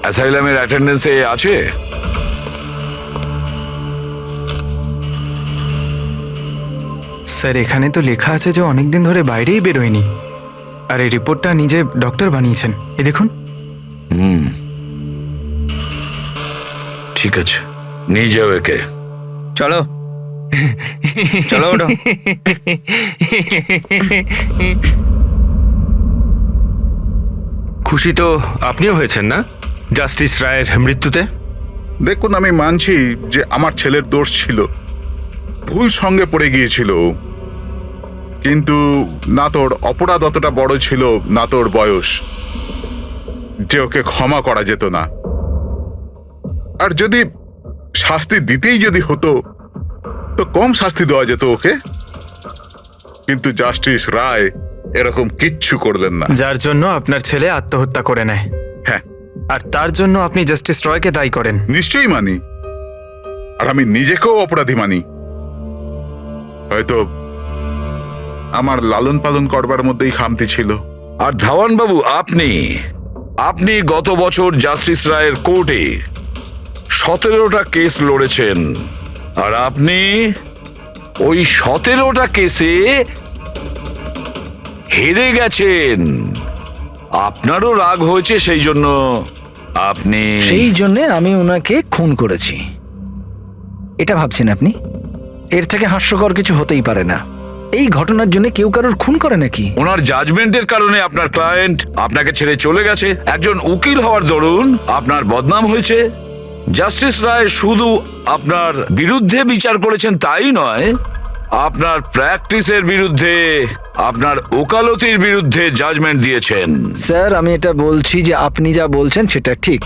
অ্যাসাইলামের অ্যাটেন্ডেন্সে আছে? স্যার, এখানে তো লেখা আছে যে অনেকদিন ধরে বাইরেই বেরোয়নি, আর এই রিপোর্টটা নিজে ডক্টর বানিয়েছেন। এই দেখুন। ঠিক আছে, নিয়ে যাও একে। চলো চলো, ওঠো। খুশি তো আপনিও হয়েছেন না জাস্টিস রায়ের মৃত্যুতে? দেখুন, আমি মানছি যে আমার ছেলের দোষ ছিল, ভুল সঙ্গে পড়ে গিয়েছিল। কিন্তু না তোর অপরাধ অতটা বড় ছিল, না তোর বয়স, যে ওকে ক্ষমা করা যেত না। আর যদি শাস্তি দিতেই যদি হতো তো কম শাস্তি দেওয়া যেত ওকে। কিন্তু জাস্টিস রায় এরকম কিচ্ছু করলেন না, যার জন্য আপনার ছেলে আত্মহত্যা করে নেয়। হ্যাঁ, আর তার জন্য আপনি জাস্টিস রয়কে দায়ী করেন। নিশ্চয়ই মানি, আর আমি নিজেকেও অপরাধী মানি। হয়তো আমার লালন পালন করবার মধ্যেই খামতি ছিল। আর ধাওয়ান বাবু, আপনি আপনি গত বছর জাস্টিস রায়ের কোর্টে 17টা কেস লড়েছেন, আর আপনি ওই 17টা কেসে হেরে গেছেন। আপনারও রাগ হয়েছে, সেই জন্য আপনি সেই জন্য আমি ওনাকে খুন করেছি, এটা ভাবছেন আপনি? এর থেকে হাস্যকর কিছু হতেই পারে না। এই ঘটনার জন্য কেউ কারোর খুন করে নাকি? ওনার জাজমেন্টের কারণে আপনার ক্লায়েন্ট আপনাকে ছেড়ে চলে গেছে। একজন উকিল হওয়ার দরুন আপনার বদনাম হয়েছে। জাস্টিস রায় শুধু আপনার বিরুদ্ধে বিচার করেছেন তাই নয়, আপনার প্র্যাকটিসের বিরুদ্ধে, আপনার ওকালতির বিরুদ্ধে জাজমেন্ট দিয়েছেন। স্যার, আমি এটা বলছি যে আপনি যা বলছেন সেটা ঠিক,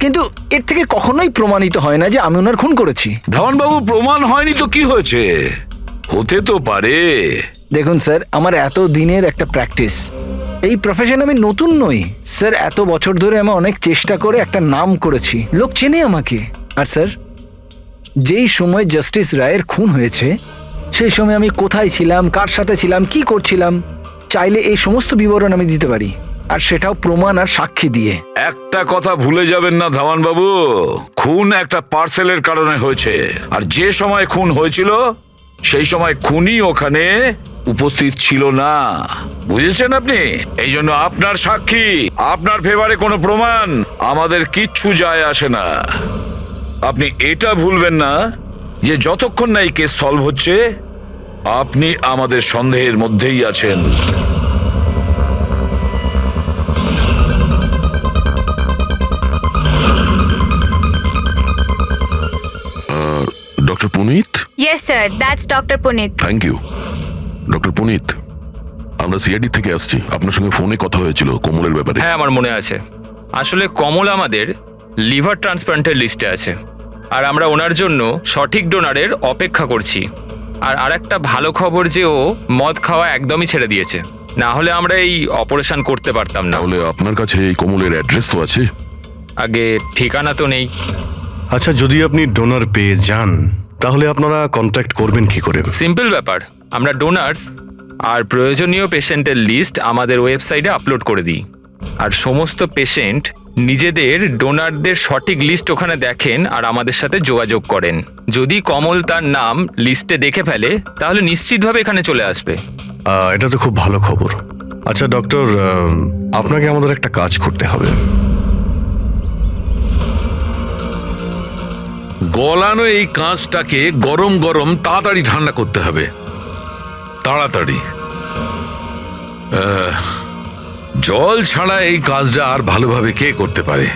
কিন্তু এর থেকে কখনোই প্রমাণিত হয় না যে আমি ওনার খুন করেছি। ধাওয়ানবাবু, প্রমাণ হয়নি তো কি হয়েছে? হতে তো পারে। দেখুন স্যার, আমার এত দিনের একটা প্র্যাকটিস, এই প্রফেশনে আমি নতুন নই স্যার। এত বছর ধরে আমি অনেক চেষ্টা করে একটা নাম করেছি, লোক চেনে আমাকে। আর স্যার, যেই সময় জাস্টিস রায়ের খুন হয়েছে সেই সময় আমি কোথায় ছিলাম, কার সাথে ছিলাম, কি করছিলাম, চাইলে এই সমস্ত বিবরণ আমি দিতে পারি, আর সেটাও প্রমাণ আর সাক্ষী দিয়ে। একটা কথা ভুলে যাবেন না ধাওয়ানবাবু, খুন একটা পার্সেলের কারণে হয়েছে, আর যে সময় খুন হয়েছিল সেই সময় খুনি ওখানে উপস্থিত ছিল না, বুঝেছেন আপনি? এই জন্য আপনার সাক্ষী, আপনার ফেভারে কোনো প্রমাণ আমাদের কিচ্ছু যায় আসে না। আপনি এটা ভুলবেন না যে যতক্ষণ না এই কেস সলভ হচ্ছে আপনি আমাদের সন্দেহের মধ্যেই আছেন। Doctor Puneet? Yes sir, that's doctor Puneet. Thank you. Doctor Puneet, আমরা সিআইডি থেকে আসছি, আপনার সঙ্গে ফোনে কথা হয়েছিল কোমলের ব্যাপারে। হ্যাঁ, আমার মনে আছে। আসলে কমল আমাদের লিভার ট্রান্সপ্লান্টের লিস্টে আছে, আর আমরা ওনার জন্য সঠিক ডোনারের অপেক্ষা করছি। আর আরেকটা ভালো খবর যে ও মদ খাওয়া একদমই ছেড়ে দিয়েছে, না হলে আমরা এই অপারেশন করতে পারতাম না। তাহলে আপনার কাছে এই কোমলের অ্যাড্রেস তো আছে? আগে ঠিকানা তো নেই। আচ্ছা, যদি আপনি ডোনার পেয়ে যান তাহলে আপনারা কন্ট্যাক্ট করবেন কি করে? সিম্পল ব্যাপার, আমরা ডোনার্স আর প্রয়োজনীয় পেশেন্টের লিস্ট আমাদের ওয়েবসাইটে আপলোড করে দিই, আর সমস্ত পেশেন্ট নিজেদের ডোনারদের সঠিক লিস্ট ওখানে দেখেন আর আমাদের সাথে যোগাযোগ করেন। যদি কমল তার নাম লিস্টে দেখে ফেলে তাহলে নিশ্চিতভাবে এখানে চলে আসবে। এটা তো খুব ভালো খবর। আচ্ছা ডক্টর, আপনাকে আমাদের একটা কাজ করতে হবে। গলানো এই কাঁচটাকে গরম গরম তাড়াতাড়ি ঠান্ডা করতে হবে, তাড়াতাড়ি। জল ছাড়া এই কাজটা আর ভালোভাবে কে করতে পারে?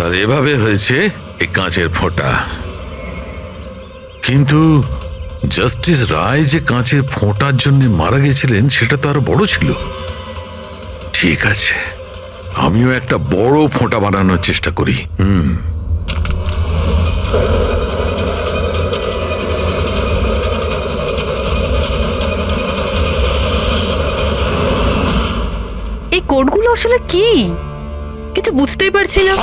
আর এভাবে হয়েছে এই কাঁচের ফোঁটা। কিন্তু জাস্টিস রায় যে কাঁচের ফোঁটার জন্য মারা গেছিলেন সেটা তো আরো বড় ছিল। ঠিক আছে, আমিও একটা বড় ফোঁটা বানানোর চেষ্টা করি। এই কোডগুলো আসলে কি? কিছু বুঝতেই পারছি না।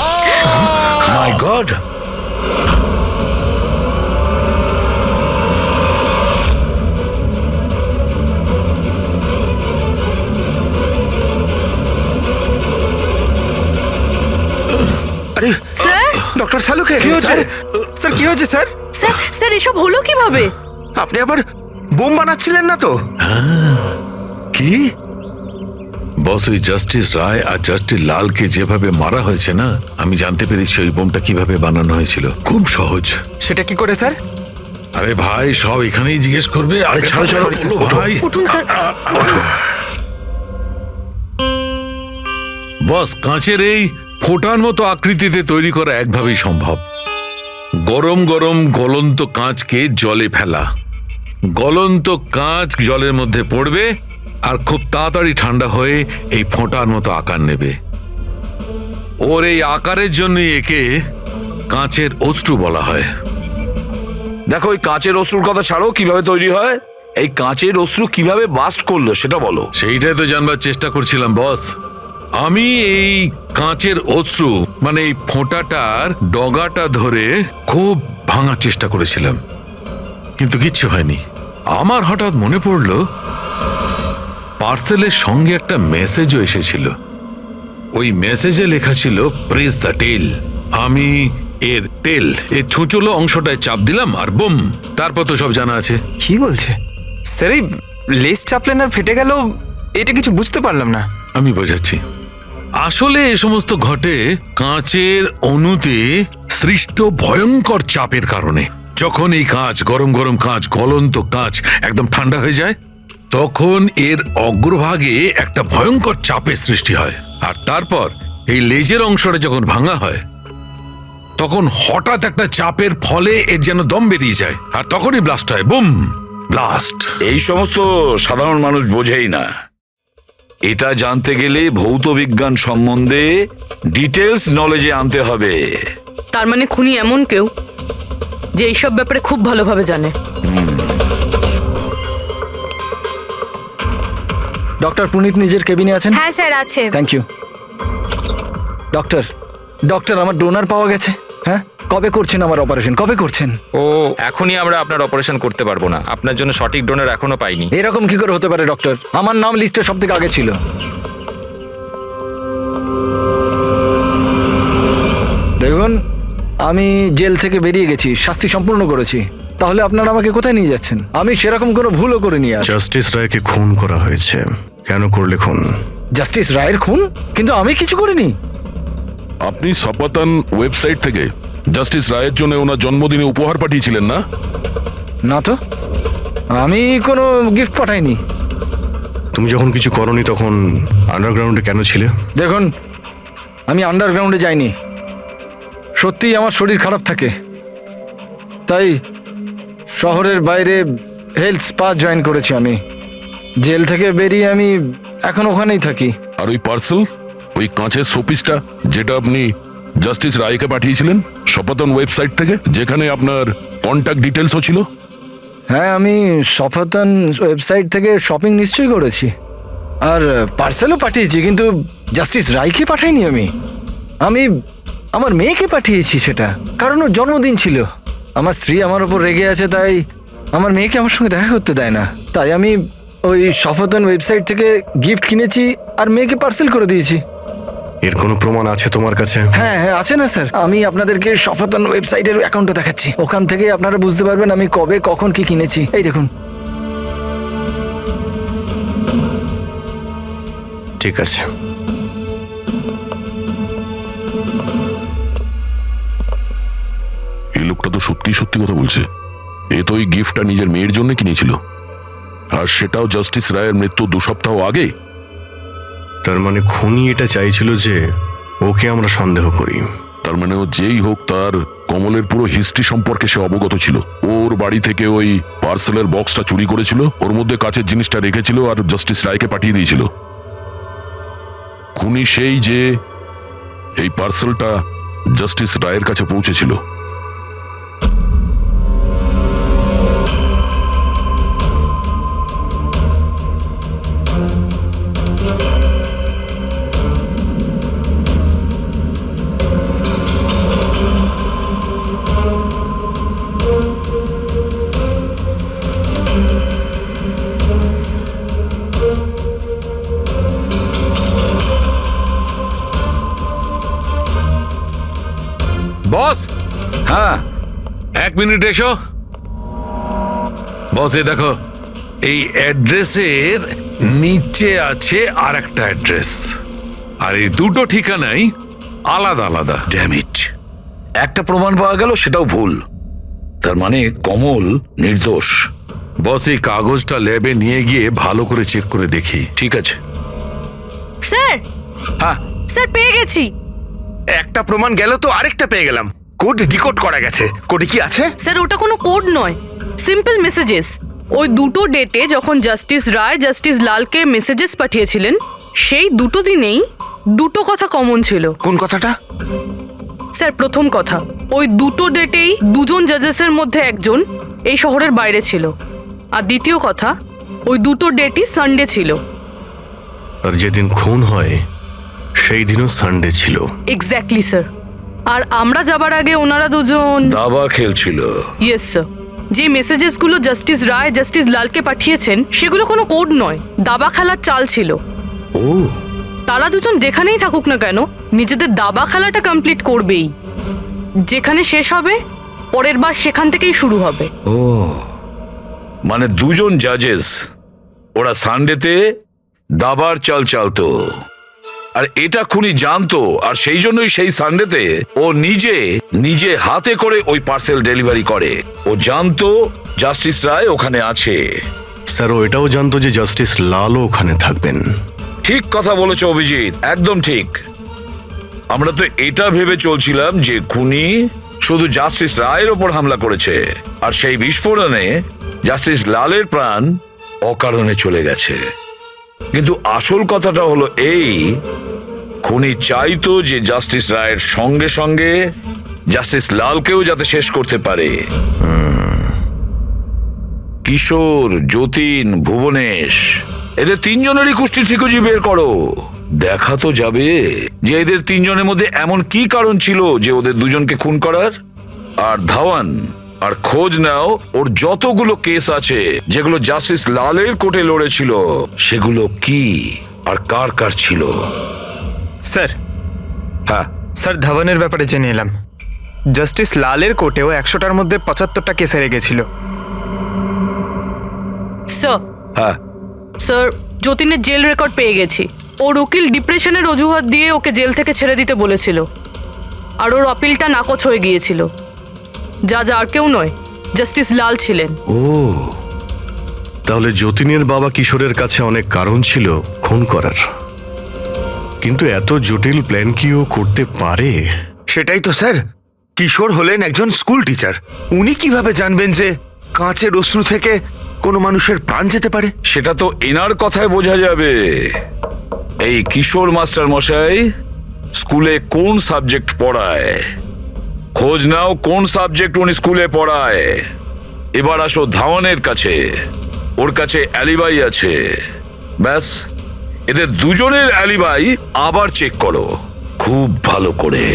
মাই গড! আরে স্যার, ডক্টর শালুকে কি হয়েছে স্যার? কি হয়েছে স্যার? স্যার স্যার এসব হলো কিভাবে? আপনি আবার বোম বানাচ্ছিলেন না তো? কি বস, ওই জাস্টিস রায় আর জাস্টিস লালকে যেভাবে মারা হয়েছে না, আমি জানতে পেরেছি ওই বোমটা কিভাবে বানানো হয়েছিল। খুব সহজ। সেটা কি করে স্যার? আরে ভাই, সব এখানেই জিজ্ঞেস করবে। আরে ছাড়ো ছাড়ো ভাই। উঠুন স্যার। বস, কাঁচের এই ফোঁটার মতো আকৃতিতে তৈরি করা একভাবেই সম্ভব। গরম গরম গলন্ত কাঁচকে জলে ফেলা। গলন্ত কাঁচ জলের মধ্যে পড়বে আর খুব তাড়াতাড়ি ঠান্ডা হয়ে এই ফোঁটার মতো আকার নেবে। ওর এই আকারের জন্য একে কাঁচের অশ্রু বলা হয়। দেখো, ওই কাঁচের অশ্রুর কথা ছাড়ো, কিভাবে তৈরি হয়, এই কাঁচের অশ্রু কিভাবে বাস্ট করলো সেটা বলো। সেইটাই তো জানবার চেষ্টা করছিলাম বস। আমি এই কাঁচের অশ্রু মানে এই ফোঁটাটার ডগাটা ধরে খুব ভাঙার চেষ্টা করেছিলাম, কিন্তু কিচ্ছু হয়নি। আমার হঠাৎ মনে পড়লো পার্সেলের সঙ্গে একটা মেসেজও এসেছিল। ওই মেসেজে লেখা ছিল প্রেস দ্য টেল। আমি এর টেল এর ছুঁচলো অংশটায় চাপ দিলাম আর বুম, তারপর তো সব জানা আছে। কি বলছে স্যার? এই লেস চাপলেন আর ফেটে গেল, এটা কিছু বুঝতে পারলাম না। আমি বোঝাচ্ছি। আসলে এ সমস্ত ঘটে কাঁচের অণুতে সৃষ্ট ভয়ঙ্কর চাপের কারণে। যখন এই কাঁচ, গরম গরম কাঁচ, গলন্ত কাঁচ একদম ঠান্ডা হয়ে যায়, তখন এর অগ্রভাগে একটা ভয়ঙ্কর চাপের সৃষ্টি হয়। আর তারপর এই লেজের অংশটা যখন ভাঙা হয়, তখন হঠাৎ একটা চাপের ফলে এর যেন দম বেরিয়ে যায়, আর তখনই ব্লাস্ট হয়, বুম, ব্লাস্ট। এই সমস্ত সাধারণ মানুষ বোঝেই না। এটা জানতে গেলে ভৌত বিজ্ঞান সম্বন্ধে ডিটেলস নলেজে আনতে হবে। তার মানে খুনি এমন কেউ যে এইসব ব্যাপারে খুব ভালোভাবে জানে। ডক্টর পুনিত নিজের কেবিনে আছেন? হ্যাঁ স্যার আছে। Thank you. ডক্টর, ডক্টর আমার ডোনার পাওয়া গেছে। হ্যাঁ, কবে করছেন আমার অপারেশন? কবে করছেন? ও এখনই আমরা আপনার অপারেশন করতে পারবো না, আপনার জন্য সঠিক ডোনার এখনো পাইনি। এরকম কি করে হতে পারে ডক্টর? আমার নাম লিস্টে সব থেকে আগে ছিল। দেখুন, আমি জেল থেকে বেরিয়ে গেছি, শাস্তি সম্পূর্ণ করেছি, তাহলে আপনারা আমাকে কোথায় নিয়ে যাচ্ছেন? আমি সেরকম কোনো ভুলও করিনি। আর জাস্টিস রায়কে খুন করা হয়েছে। কেন করলে খুন? জাস্টিস রায়ের খুন? কিন্তু আমি কিছু করিনি। আপনি সপাতান ওয়েবসাইট থেকে জাস্টিস রায়ের জন্য ওনার জন্মদিনে উপহার পাঠিয়েছিলেন না? না তো, আমি কোনো গিফট পাঠাইনি। তুমি যখন কিছু করনি তখন আন্ডারগ্রাউন্ডে কেন ছিলে? দেখুন, আমি আন্ডারগ্রাউন্ডে যাইনি। সত্যিই আমার শরীর খারাপ থাকে, তাই শহরের বাইরে হেলথ স্পা জয়েন করেছি আমি। জেল থেকে বেরিয়ে আমি এখন ওখানেই থাকি। আর ওই পার্সেল, ওই কাঁচের শোপিসটা যেটা আপনি জাস্টিস রায়কে পাঠিয়েছিলেন সপাতন ওয়েবসাইট থেকে, যেখানে আপনার কন্ট্যাক্ট ডিটেলসও ছিল? হ্যাঁ, আমি সপাতন ওয়েবসাইট থেকে শপিং নিশ্চয়ই করেছি, আর পার্সেলও পাঠিয়েছি, কিন্তু জাস্টিস রায়কে পাঠাইনি। আমি আমার মেয়েকে পাঠিয়েছি সেটা, কারণ ওর জন্মদিন ছিল। আমার স্ত্রী আমার ওপর রেগে আছে, তাই আমার মেয়েকে আমার সঙ্গে দেখা করতে দেয় না। তাই আমি ওই সফতন ওয়েবসাইট থেকে গিফট কিনেছি আর মেয়েকে পার্সেল করে দিয়েছি। এর কোনো প্রমাণ আছে তোমার কাছে? হ্যাঁ হ্যাঁ আছে না স্যার, আমি আপনাদেরকে সফতন ওয়েবসাইটের অ্যাকাউন্টটা দেখাচ্ছি। ওখান থেকে আপনারা বুঝতে পারবেন আমি কবে কখন কি কিনেছি। এই দেখুন। ঠিক আছে। এই লোকটা তো সত্যি সত্যি কথা বলছে। এ তো ওই গিফটটা নিজের মেয়ের জন্য কিনেছিল, আর সেটাও জাস্টিস রায়ের মৃত্যু 2 সপ্তাহ আগে। তার মানে খুনি এটা চাইছিল যে ওকে আমরা সন্দেহ করি। তার মানে ও যেই হোক, তার কমলের পুরো হিস্ট্রি সম্পর্কে সে অবগত ছিল। ওর বাড়ি থেকে ওই পার্সেলের বক্সটা চুরি করেছিল, ওর মধ্যে কাচের জিনিসটা রেখেছিল আর জাস্টিস রায়কে পাঠিয়ে দিয়েছিল। খুনি সেই যে এই পার্সেলটা জাস্টিস রায়ের কাছে পৌঁছেছিল। বস, হ্যাঁ 1 মিনিট এসো। বস, এ দেখো, এই অ্যাড্রেসের নিচে আছে আর একটা অ্যাড্রেস, আর এই দুটো ঠিকানাই আলাদা আলাদা। ড্যাম ইট, একটা প্রমাণ পাওয়া গেল, সেটাও ভুল। তার মানে কমল নির্দোষ। বস, এই কাগজটা ল্যাবে নিয়ে গিয়ে ভালো করে চেক করে দেখি। ঠিক আছে স্যার, হ্যাঁ স্যার পেয়ে গেছি। একটা প্রমাণ গেল তো আরেকটা পেয়ে গেলাম। কোড ডিকোড করা গেছে। কোডে কি আছে? স্যার ওটা কোনো কোড নয়, সিম্পল মেসেজেস। ওই দুটো ডেটে যখন জাস্টিস রায় জাস্টিস লালকে মেসেজেস পাঠিয়েছিলেন, সেই দুটো দিনেই দুটো কথা কমন ছিল। কোন কথাটা? স্যার প্রথম কথা, ওই দুটো ডেটেই দুজন জাজেসের মধ্যে একজন এই শহরের বাইরে ছিল। আর দ্বিতীয় কথা, ওই দুটো ডেটই সানডে ছিল। আর যেদিন খুন হয় সেই দিনও সানডে ছিল। Exactly sir. আর আমরা যাবার আগে ওনারা দুজন দাবা খেলছিল। Yes sir. যে মেসেজেসগুলো জাস্টিস রায় জাস্টিস লালকে পাঠিয়েছেন সেগুলো কোনো কোড নয়, দাবা খেলার চাল ছিল। ও, তারা দুজন যেখানেই থাকুক না কেন নিজেদের দাবা খেলাটা কমপ্লিট করবেই। যেখানে শেষ হবে পরের বার সেখান থেকেই শুরু হবে। ও, মানে দুজন জাজেস ওরা সানডেতে দাবার চাল চালতো, আর এটা খুনি জানতো, আর সেই জন্যই সেই সানডেতে ও নিজে হাতে করে ওই পার্সেল ডেলিভারি করে। ও জানতো জাস্টিস রায় ওখানে আছে। স্যার ও এটাও জানতো যে জাস্টিস লালও ওখানে থাকবেন। ঠিক কথা বলেছো অভিজিৎ, একদম ঠিক। আমরা তো এটা ভেবে চলছিলাম যে খুনি শুধু জাস্টিস রায়ের ওপর হামলা করেছে, আর সেই বিস্ফোরণে জাস্টিস লালের প্রাণ অকারণে চলে গেছে। কিন্তু আসল কথাটা হলো এই, খুনি চাইতো যে জাস্টিস রায়ের সঙ্গে সঙ্গে জাস্টিস লালকেও যাতে শেষ করতে পারে। কিশোর, যতীন, ভুবনেশ, এদের তিনজনেরই কুষ্টি ঠিকুজি বের করো। দেখা তো যাবে যে এদের তিনজনের মধ্যে এমন কি কারণ ছিল যে ওদের দুজনকে খুন করার। আর ধাওয়ান, আর খোঁজ নাও ওর যতগুলো কেস আছে যেগুলো জাস্টিস লালের কোর্টে লড়েছিল, সেগুলো কি আর কার কার ছিল। স্যার, হ্যাঁ স্যার ধাওয়ানের ব্যাপারে জেনে এলাম। জাস্টিস লালের কোর্টেও 100টার মধ্যে 75টা কেস হেরে গেছিল। স্যার, হ্যাঁ স্যার যতীনের জেল রেকর্ড পেয়ে গেছি। ওর উকিল ডিপ্রেশনের অজুহাত দিয়ে ওকে জেল থেকে ছেড়ে দিতে বলেছিল, আর ওর আপিলটা নাকচ হয়ে গিয়েছিল। যা আর কেউ নয়, জাস্টিস লাল ছিলেন। ও, তাহলে যতীনের বাবা কিশোরের কাছে অনেক কারণ ছিল খুন করার, কিন্তু এত জটিল প্ল্যান কি ও করতে পারে? সেটাই তো স্যার। কিশোর হলেন একজন স্কুল টিচার, উনি কিভাবে জানবেন যে কাঁচের অশ্রু থেকে কোনো মানুষের প্রাণ যেতে পারে? সেটা তো এনার কথায় বোঝা যাবে। এই কিশোর মাস্টার মশাই স্কুলে কোন সাবজেক্ট পড়ায়, খোঁজ নাও কোন সাবজেক্ট উনি স্কুলে পড়ায়। এবার আসো ধাওয়ানের কাছে, ওর কাছে অ্যালিবাই আছে। ব্যাস, এদের দুজনের অ্যালিবাই আবার চেক করো খুব ভালো করে।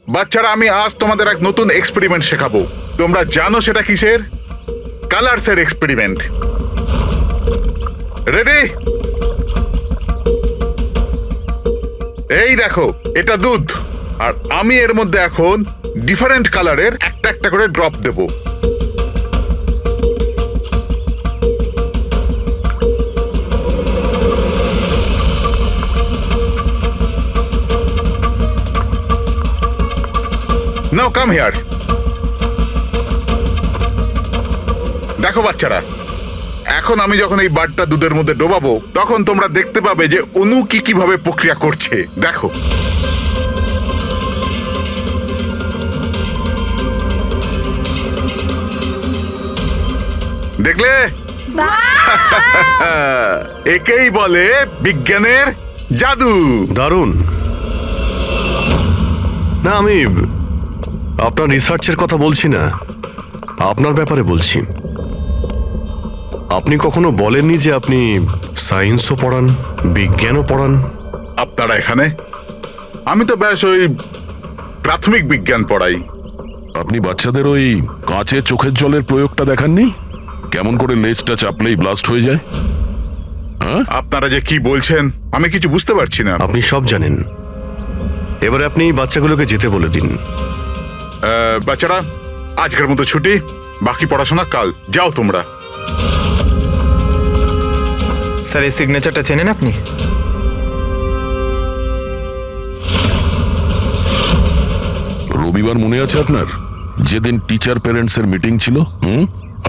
বাচ্চারা, আমি আজ তোমাদের এক নতুন এক্সপেরিমেন্ট শেখাবো। তোমরা জানো সেটা কিসের? কালারসের এক্সপেরিমেন্ট। রেডি? এই দেখো, এটা দুধ, আর আমি এর মধ্যে এখন ডিফারেন্ট কালারের একটা একটা করে drop Dev. Now come here. দেখো বাচ্চারা, এখন আমি যখন এই বারটা দুধের মধ্যে ডোবাবো, তখন তোমরা দেখতে পাবে যে অণু কিভাবে প্রক্রিয়া করছে। দেখো, দেখলে? একেই বলে বিজ্ঞানের জাদু। দারুণ না, আমি আপনার রিসার্চের কথা বলছি না, আপনার ব্যাপারে বলছি। আপনি কখনো বলেননি যে আপনি সায়েন্সও পড়ান, বিজ্ঞানও পড়ান? আপনারা এখানে? আমি তো ব্যাস ওই প্রাথমিক বিজ্ঞান পড়াই। আপনি বাচ্চাদের ওই কাঁচে চোখের জলের প্রয়োগটা দেখাননি? কেমন করে লেজটা চাপলেই ব্লাস্ট হয়ে যায়? আপনারা যে কি বলছেন আমি কিছু বুঝতে পারছি না। আপনি সব জানেন, এবারে আপনি বাচ্চাগুলোকে যেতে বলে দিন। বাচ্চারা, আজকের মতো ছুটি, বাকি পড়াশোনা কাল। যাও তোমরা। স্যার, এই সিগনেচারটা চেনেন আপনি? রবিবার মনে আছে আপনার, যেদিন টিচার প্যারেন্টসের মিটিং ছিল?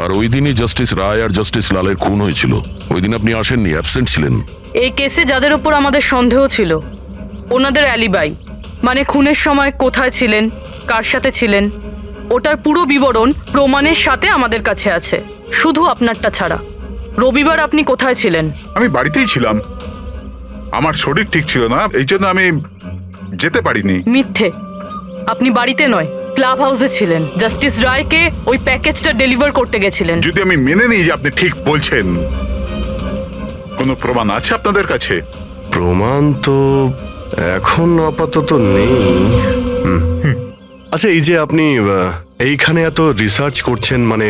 আর ওই দিনই জাস্টিস রায় আর জাস্টিস লালের খুন হয়েছিল। ওই দিন আপনি আসেননি, অ্যাবসেন্ট ছিলেন। এই কেসে যাদের উপর আমাদের সন্দেহ ছিল ওনাদের অ্যালিবাই মানে খুনের সময় কোথায় ছিলেন, কার সাথে ছিলেন, ওটার পুরো বিবরণ প্রমাণের সাথে আমাদের কাছে আছে, শুধু আপনারটা ছাড়া। রবিবার আপনি কোথায় ছিলেন? আমি বাড়িতেই ছিলাম, আমার শরীর ঠিক ছিল না, এই জন্য আমি যেতে পারিনি। মিথ্যে, আপনি বাড়িতে নয়, ক্লাব হাউসে ছিলেন। জাস্টিস রায়কে ওই প্যাকেজটা ডেলিভার করতে গেছিলেন। যদি আমি মেনে নিই যে আপনি ঠিক বলছেন, কোনো প্রমাণ আছে আপনাদের কাছে? প্রমাণ তো এখন আপাতত নেই। আচ্ছা, এই যে আপনি এইখানে এত রিসার্চ করছেন, মানে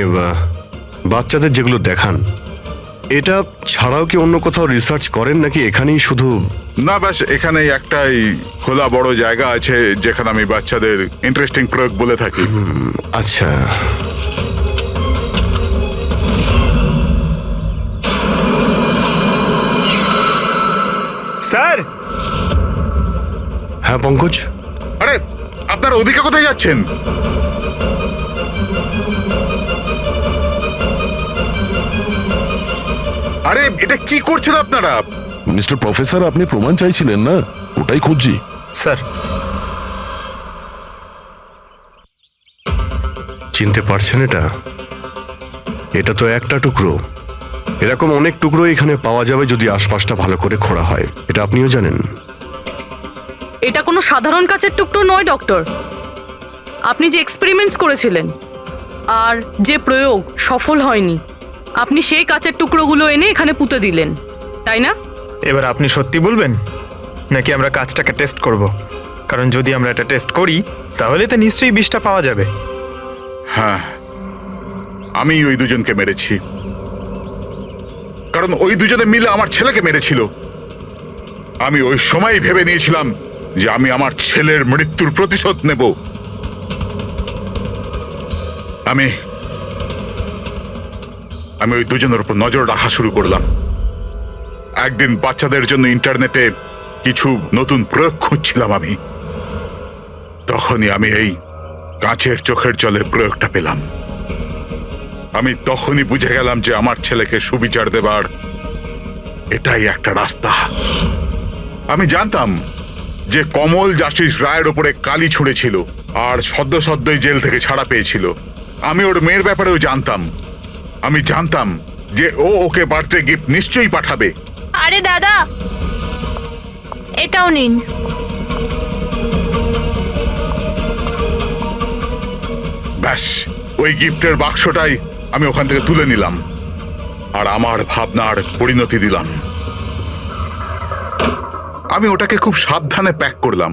বাচ্চাদের যেগুলো দেখান, এটা ছাড়াও কি অন্য কোথাও রিসার্চ করেন নাকি এখানেই শুধু? না, ব্যাস এখানেই একটাই খোলা বড় জায়গা আছে যেখানে আমি বাচ্চাদের ইন্টারেস্টিং প্রয়োগ বলে থাকি। আচ্ছা, স্যার। হ্যাঁ পঙ্কজ। আরে আপনারা ওদিকে কোথায় যাচ্ছেন? আরে এটা কি করছেন আপনারা? মিস্টার প্রফেসর, আপনি প্রমাণ চাইছিলেন না, ওটাই খুঁজছি। স্যার, চিনতে পারছেন এটা? এটা তো একটা টুকরো। এরকম অনেক টুকরো এখানে পাওয়া যাবে যদি আশপাশটা ভালো করে খোঁড়া হয়। এটা আপনিও জানেন। এটা কোনো সাধারণ কাচের টুকরো নয় ডক্টর। আপনি যে এক্সপেরিমেন্টস করেছিলেন আর যে প্রয়োগ সফল হয়নি, আপনি সেই কাচের টুকরোগুলো এনে এখানে পুঁতে দিলেন, তাই না? এবার আপনি সত্যি বলবেন নাকি আমরা কাজটাকে টেস্ট করব? কারণ যদি আমরা এটা টেস্ট করি তাহলে তো নিশ্চয়ই বিষটা পাওয়া যাবে। হ্যাঁ, আমি ওই দুজনকে মেরেছি, কারণ ওই দুজনে মিলে আমার ছেলেকে মেরেছিল। আমি ওই সময় ভেবে নিয়েছিলাম যে আমি আমার ছেলের মৃত্যুর প্রতিশোধ নেব। আমি ওই দুজনের উপর নজর রাখা শুরু করলাম। একদিন বাচ্চাদের জন্য ইন্টারনেটে কিছু নতুন প্রয়োগ খুঁজছিলাম আমি, তখনই আমি এই কাঁচের চোখের জলে প্রয়োগটা পেলাম। আমি তখনই বুঝে গেলাম যে আমার ছেলেকে সুবিচার দেবার এটাই একটা রাস্তা। আমি জানতাম যে কমল জাস্টিস রায়ের ওপরে কালি ছুঁড়েছিল আর সদ্যই জেল থেকে ছাড়া পেয়েছিল। আমি ওর মেয়ের ব্যাপারেও জানতাম। আমি জানতাম যে ওকে বার্থডে গিফট নিশ্চয়ই পাঠাবে। আরে দাদা, এটাও নিন। ব্যাস, ওই গিফটের বাক্সটাই আমি ওখান থেকে তুলে নিলাম আর আমার ভাবনার পরিণতি দিলাম। আমি ওটাকে খুব সাবধানে প্যাক করলাম।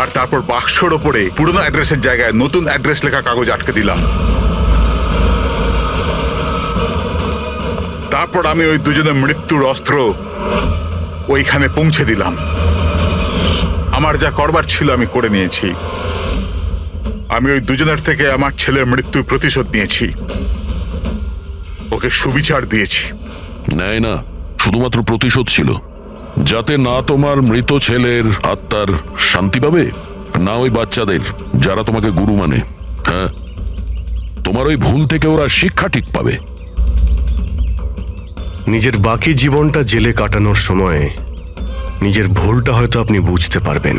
আর তারপর বাক্সর ওপরে পুরনো অ্যাড্রেসের জায়গায় নতুন অ্যাড্রেস লেখা কাগজ আটকে দিলাম। তারপর আমি ওই দুজনের মৃত্যুর অস্ত্র ওইখানে পৌঁছে দিলাম। আমার যা করবার ছিল আমি করে নিয়েছি। আমি ওই দুজনের থেকে আমার ছেলের মৃত্যুর প্রতিশোধ নিয়েছি, ওকে সুবিচার দিয়েছি। নেয় না, শুধুমাত্র প্রতিশোধ ছিল, যাতে না তোমার মৃত ছেলের আত্মার শান্তি পাবে, না ওই বাচ্চাদের যারা তোমাকে গুরু মানে। হ্যাঁ, তোমার ওই ভুল থেকে ওরা শিক্ষা ঠিক পাবে। নিজের বাকি জীবনটা জেলে কাটানোর সময় নিজের ভুলটা হয়তো আপনি বুঝতে পারবেন।